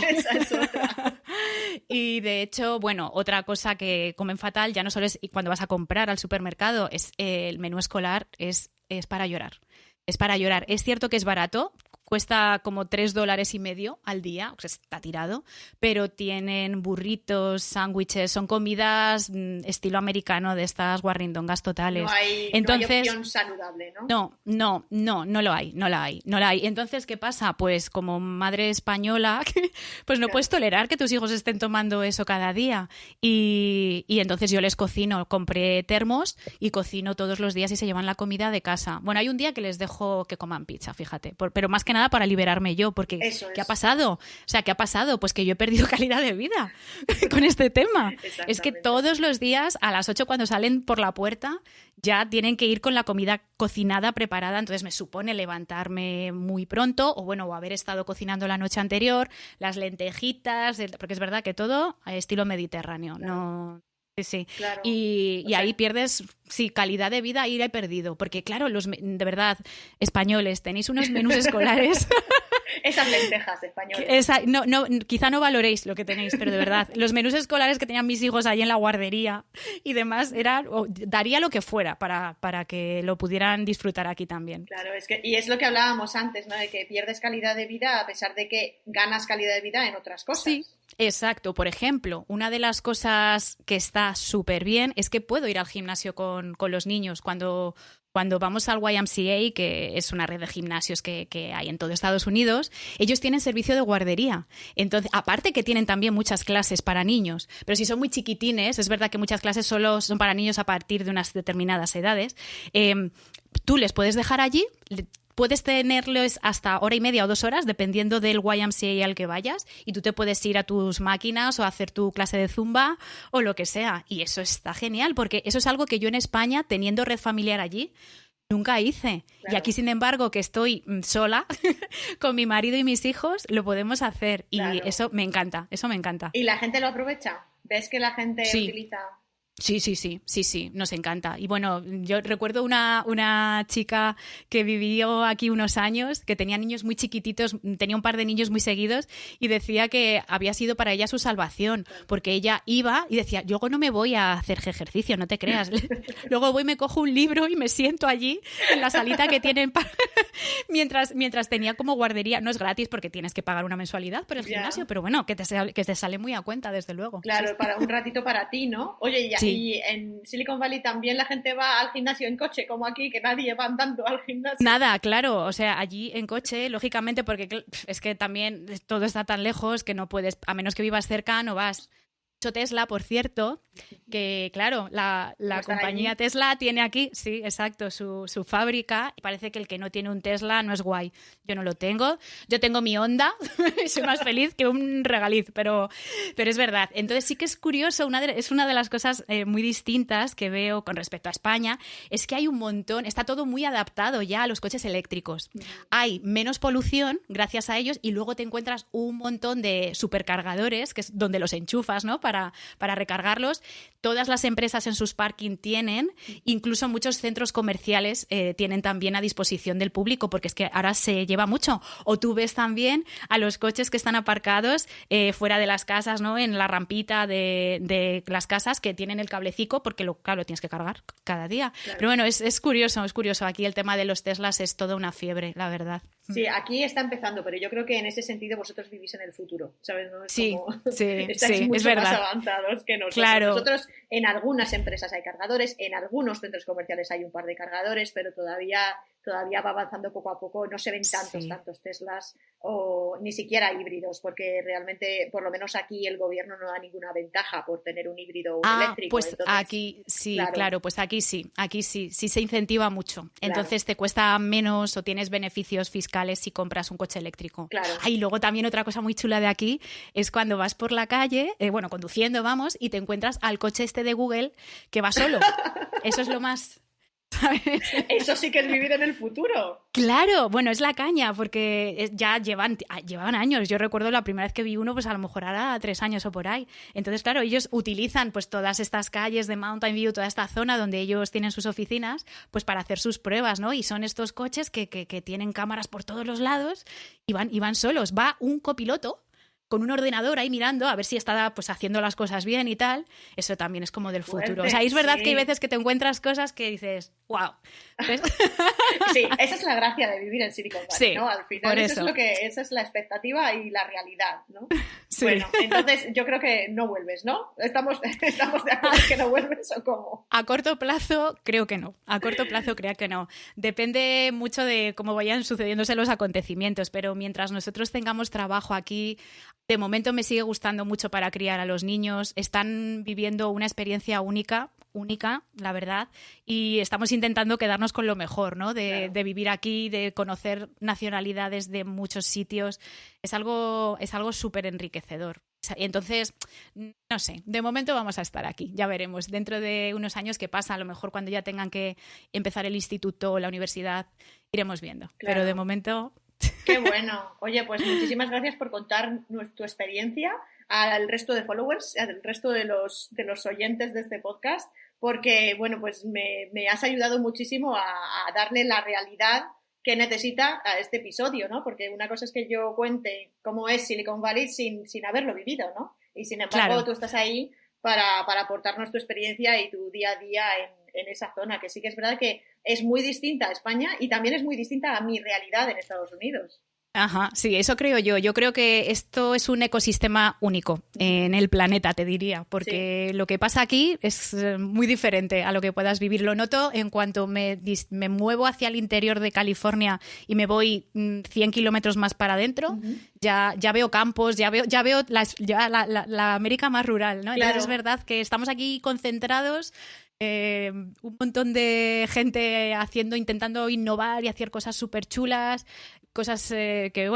Y de hecho, bueno, otra cosa que comen fatal ya no solo es cuando vas a comprar al supermercado, es el menú escolar, es para llorar. Es para llorar. Es cierto que es barato. Cuesta como $3.50 al día, o sea, está tirado, pero tienen burritos, sándwiches, son comidas estilo americano de estas guarrindongas totales. No hay opción saludable, ¿no? No lo hay. Entonces, ¿qué pasa? Pues como madre española, pues no puedes tolerar que tus hijos estén tomando eso cada día. Y entonces yo les cocino, compré termos y cocino todos los días y se llevan la comida de casa. Bueno, hay un día que les dejo que coman pizza, fíjate, pero más que nada para liberarme yo, porque ¿qué ha pasado? O sea, ¿qué ha pasado? Pues que yo he perdido calidad de vida con este tema. Es que todos los días a las 8 cuando salen por la puerta ya tienen que ir con la comida cocinada, preparada, entonces me supone levantarme muy pronto o haber estado cocinando la noche anterior, las lentejitas, porque es verdad que todo a estilo mediterráneo, claro. No... Sí. Claro. Y ahí pierdes, calidad de vida, ahí la he perdido. Porque, claro, de verdad, españoles, tenéis unos menús escolares. Esas lentejas españolas. Quizá no valoréis lo que tenéis, pero de verdad, los menús escolares que tenían mis hijos ahí en la guardería y demás, daría lo que fuera para que lo pudieran disfrutar aquí también. Claro, y es lo que hablábamos antes, ¿no? De que pierdes calidad de vida a pesar de que ganas calidad de vida en otras cosas. Sí. Exacto. Por ejemplo, una de las cosas que está súper bien es que puedo ir al gimnasio con los niños. Cuando vamos al YMCA, que es una red de gimnasios que hay en todo Estados Unidos, ellos tienen servicio de guardería. Entonces, aparte que tienen también muchas clases para niños, pero si son muy chiquitines, es verdad que muchas clases solo son para niños a partir de unas determinadas edades, tú les puedes dejar allí. Puedes tenerlos hasta hora y media o 2 horas, dependiendo del YMCA al que vayas, y tú te puedes ir a tus máquinas o hacer tu clase de zumba o lo que sea. Y eso está genial, porque eso es algo que yo en España, teniendo red familiar allí, nunca hice. Claro. Y aquí, sin embargo, que estoy sola con mi marido y mis hijos, lo podemos hacer. Claro. Y eso me encanta. ¿Y la gente lo aprovecha? ¿Ves que la gente utiliza...? Sí, nos encanta. Y bueno, yo recuerdo una chica que vivió aquí unos años, que tenía niños muy chiquititos, tenía un par de niños muy seguidos y decía que había sido para ella su salvación, porque ella iba y decía, yo no me voy a hacer ejercicio, no te creas. Luego voy, me cojo un libro y me siento allí en la salita que tienen mientras tenía como guardería. No es gratis porque tienes que pagar una mensualidad por el gimnasio, pero bueno, que te sale muy a cuenta, desde luego. Claro, para un ratito para ti, ¿no? Oye, y en Silicon Valley también la gente va al gimnasio en coche, como aquí, que nadie va andando al gimnasio. Nada, claro, o sea, allí en coche, lógicamente, porque es que también todo está tan lejos que no puedes, a menos que vivas cerca, no vas. Tesla, por cierto, que claro, la compañía Tesla tiene aquí, sí, exacto, su fábrica, y parece que el que no tiene un Tesla no es guay. Yo no lo tengo, yo tengo mi Honda, soy más feliz que un regaliz, pero es verdad. Entonces sí que es curioso, es una de las cosas muy distintas que veo con respecto a España, es que hay un montón, está todo muy adaptado ya a los coches eléctricos. Hay menos polución gracias a ellos y luego te encuentras un montón de supercargadores, que es donde los enchufas, ¿no? para recargarlos. Todas las empresas en sus parking tienen, incluso muchos centros comerciales tienen también a disposición del público, porque es que ahora se lleva mucho. O tú ves también a los coches que están aparcados fuera de las casas, ¿no? En la rampita de las casas, que tienen el cablecito, porque lo tienes que cargar cada día. Claro. Pero bueno, es curioso. Aquí el tema de los Teslas es toda una fiebre, la verdad. Sí, aquí está empezando, pero yo creo que en ese sentido vosotros vivís en el futuro, ¿sabes? ¿No? Estáis mucho es verdad. Más avanzados que nosotros. Claro. Nosotros en algunas empresas hay cargadores, en algunos centros comerciales hay un par de cargadores, pero todavía va avanzando poco a poco, no se ven tantos Teslas o ni siquiera híbridos, porque realmente, por lo menos aquí, el gobierno no da ninguna ventaja por tener un híbrido o un eléctrico. Pues entonces, aquí sí, claro, pues aquí sí se incentiva mucho. Entonces te cuesta menos o tienes beneficios fiscales si compras un coche eléctrico. Claro. Y luego también otra cosa muy chula de aquí es cuando vas por la calle, conduciendo vamos, y te encuentras al coche este de Google que va solo. Eso es lo más... ¿sabes? Eso sí que es vivir en el futuro. Claro, bueno, es la caña, porque ya llevan años. Yo recuerdo la primera vez que vi uno, pues a lo mejor hará 3 años o por ahí. Entonces, claro, ellos utilizan pues todas estas calles de Mountain View, toda esta zona donde ellos tienen sus oficinas, pues para hacer sus pruebas, ¿no? Y son estos coches que tienen cámaras por todos los lados y van solos. Va un copiloto con un ordenador ahí mirando a ver si está pues haciendo las cosas bien y tal. Eso también es como del futuro. O sea, es verdad que hay veces que te encuentras cosas que dices, wow. ¿Ves? Sí, esa es la gracia de vivir en Silicon Valley, ¿no? Al final esa es la expectativa y la realidad, ¿no? Sí. Bueno, entonces yo creo que no vuelves, ¿no? ¿Estamos de acuerdo en que no vuelves o cómo? A corto plazo creo que no. Creo que no. Depende mucho de cómo vayan sucediéndose los acontecimientos, pero mientras nosotros tengamos trabajo aquí, de momento me sigue gustando mucho para criar a los niños. Están viviendo una experiencia única, la verdad, y estamos intentando quedarnos con lo mejor, ¿no? De vivir aquí, de conocer nacionalidades de muchos sitios. Es algo súper enriquecedor. Entonces, no sé, de momento vamos a estar aquí, ya veremos. Dentro de unos años qué pasa, a lo mejor cuando ya tengan que empezar el instituto o la universidad, iremos viendo. Claro. Pero de momento... Qué bueno. Oye, pues muchísimas gracias por contar tu experiencia al resto de followers, al resto de los oyentes de este podcast, porque, bueno, pues me has ayudado muchísimo a darle la realidad que necesita a este episodio, ¿no? Porque una cosa es que yo cuente cómo es Silicon Valley sin haberlo vivido, ¿no? Y sin embargo, tú estás ahí para aportarnos tu experiencia y tu día a día en esa zona, que sí que es verdad que es muy distinta a España y también es muy distinta a mi realidad en Estados Unidos. Ajá, sí, eso creo yo. Yo creo que esto es un ecosistema único en el planeta, te diría, porque lo que pasa aquí es muy diferente a lo que puedas vivir. Lo noto en cuanto me muevo hacia el interior de California y me voy 100 kilómetros más para adentro, ya veo campos, ya veo la América más rural, ¿no? Entonces es verdad que estamos aquí concentrados. Un montón de gente intentando innovar y hacer cosas súper chulas, cosas que,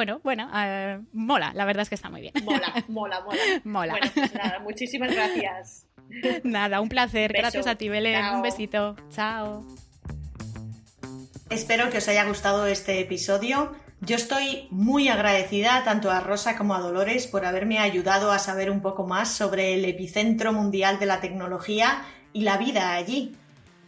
mola, la verdad es que está muy bien. Mola. Mola. Bueno, pues nada, muchísimas gracias. Nada, un placer. Beso. Gracias a ti, Belén. Chao. Un besito. Chao. Espero que os haya gustado este episodio. Yo estoy muy agradecida tanto a Rosa como a Dolores por haberme ayudado a saber un poco más sobre el epicentro mundial de la tecnología y la vida allí.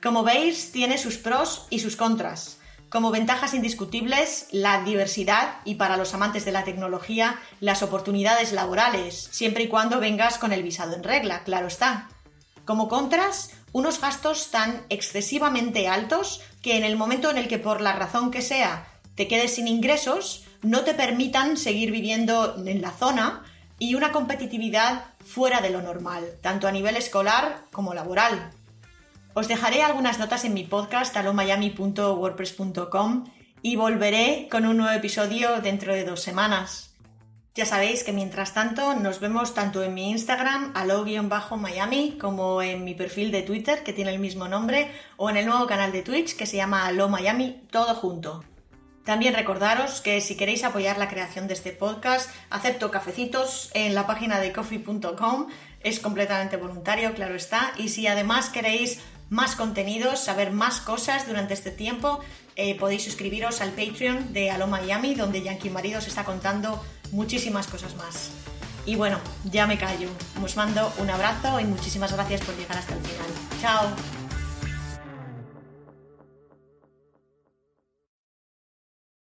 Como veis, tiene sus pros y sus contras. Como ventajas indiscutibles, la diversidad y, para los amantes de la tecnología, las oportunidades laborales, siempre y cuando vengas con el visado en regla, claro está. Como contras, unos gastos tan excesivamente altos que en el momento en el que, por la razón que sea, te quedes sin ingresos, no te permitan seguir viviendo en la zona, y una competitividad fuera de lo normal, tanto a nivel escolar como laboral. Os dejaré algunas notas en mi podcast alomiami.wordpress.com y volveré con un nuevo episodio dentro de 2 semanas. Ya sabéis que mientras tanto nos vemos tanto en mi Instagram, alo_miami, como en mi perfil de Twitter, que tiene el mismo nombre, o en el nuevo canal de Twitch, que se llama alomiami, todo junto. También recordaros que si queréis apoyar la creación de este podcast, acepto cafecitos en la página de coffee.com, es completamente voluntario, claro está, y si además queréis más contenidos, saber más cosas durante este tiempo, podéis suscribiros al Patreon de Alo Miami, donde Yankee Marido os está contando muchísimas cosas más. Y bueno, ya me callo. Os mando un abrazo y muchísimas gracias por llegar hasta el final. ¡Chao!